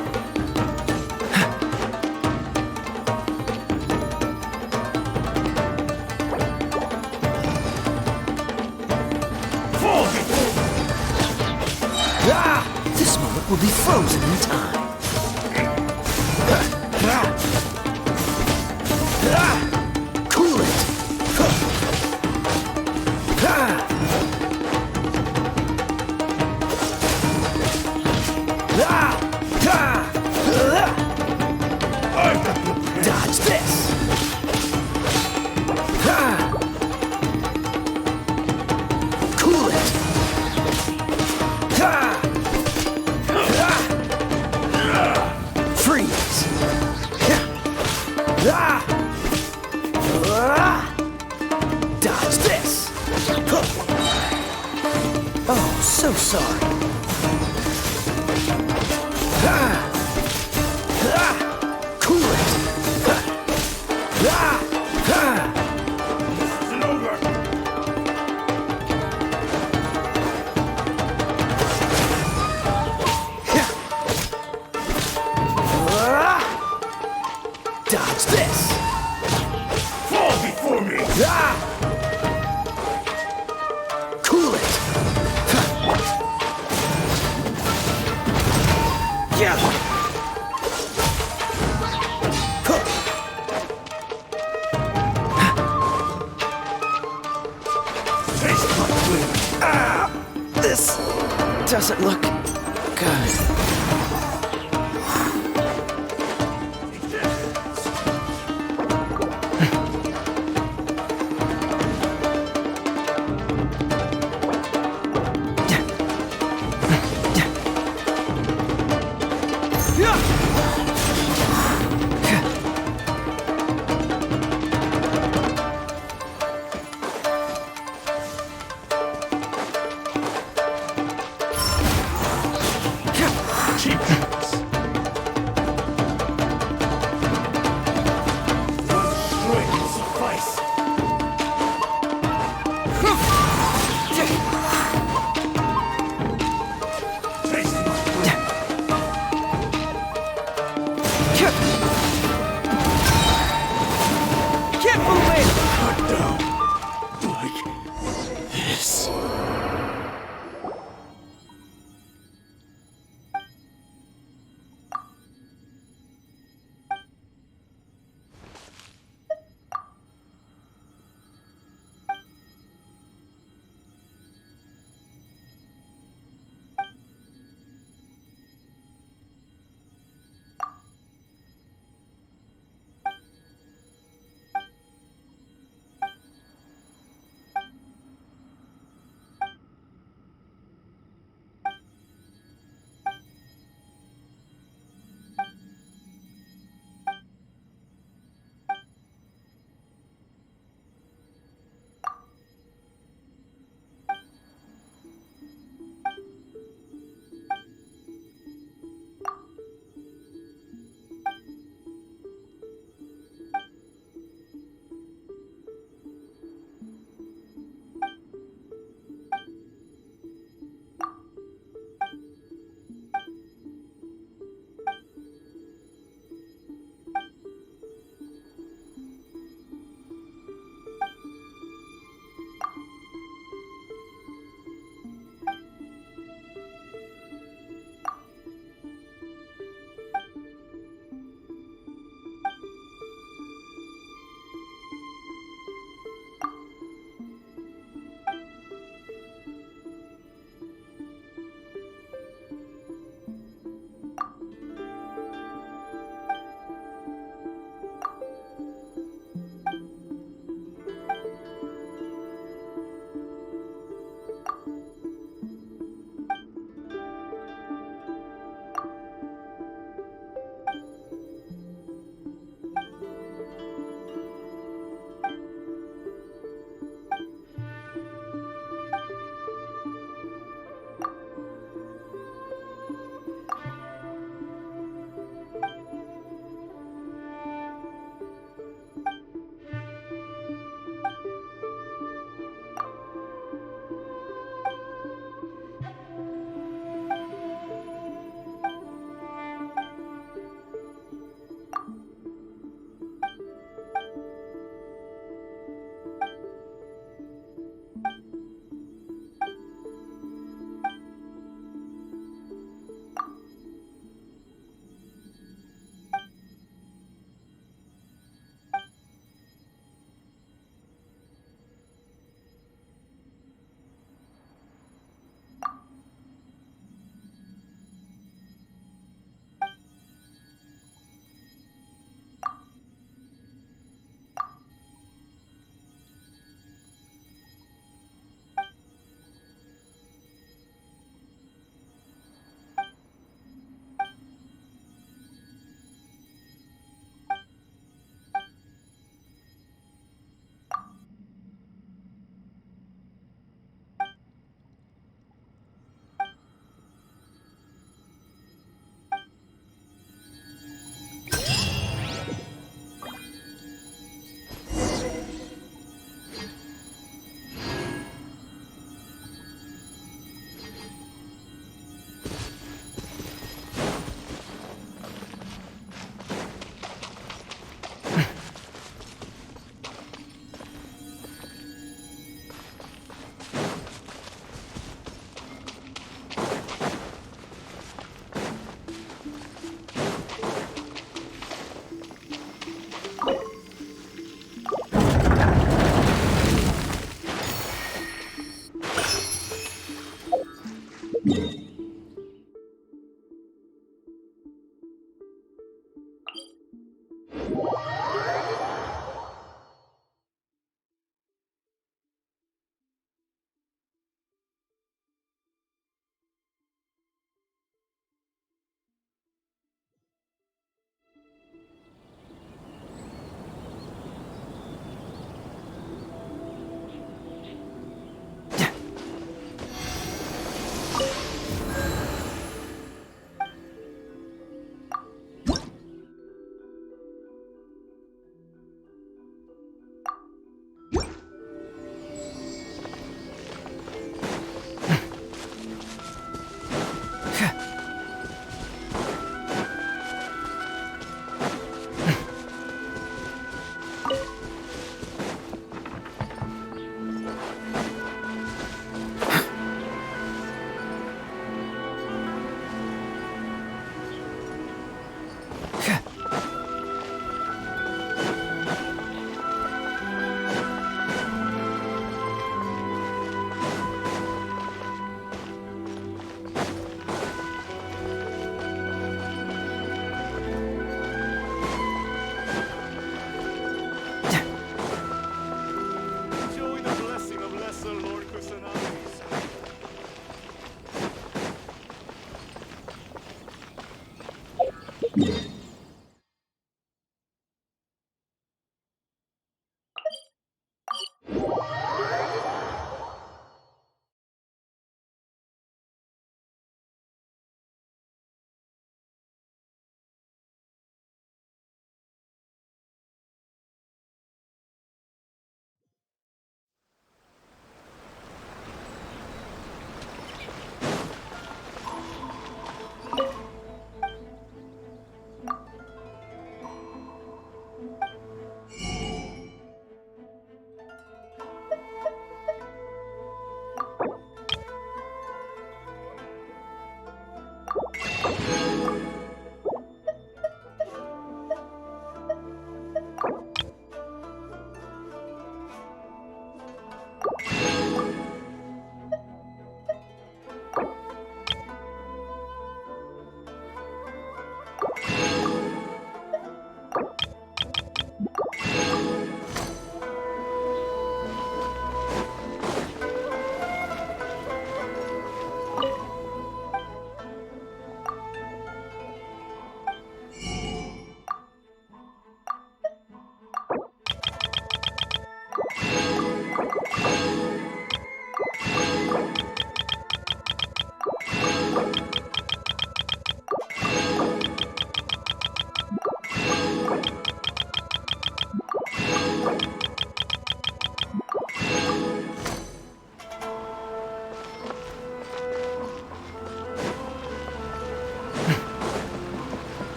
This moment will be frozen in time. Cool it! Dodge this! Cool it! Freeze! Dodge this! Oh, so sorry. Cool it! It's over! Dodge this! Fall before me! Cool it! Taste my blade! This doesn't look good. Cheap!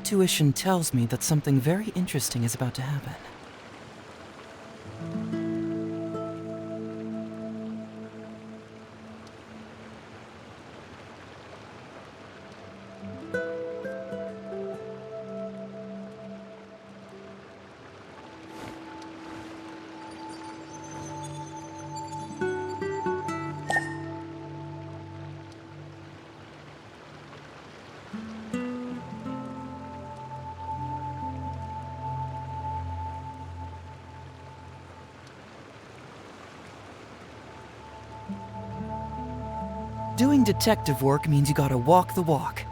intuition tells me that something very interesting is about to happen. Doing detective work means you gotta walk the walk.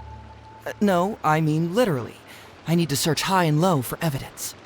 No, I mean literally. I need to search high and low for evidence.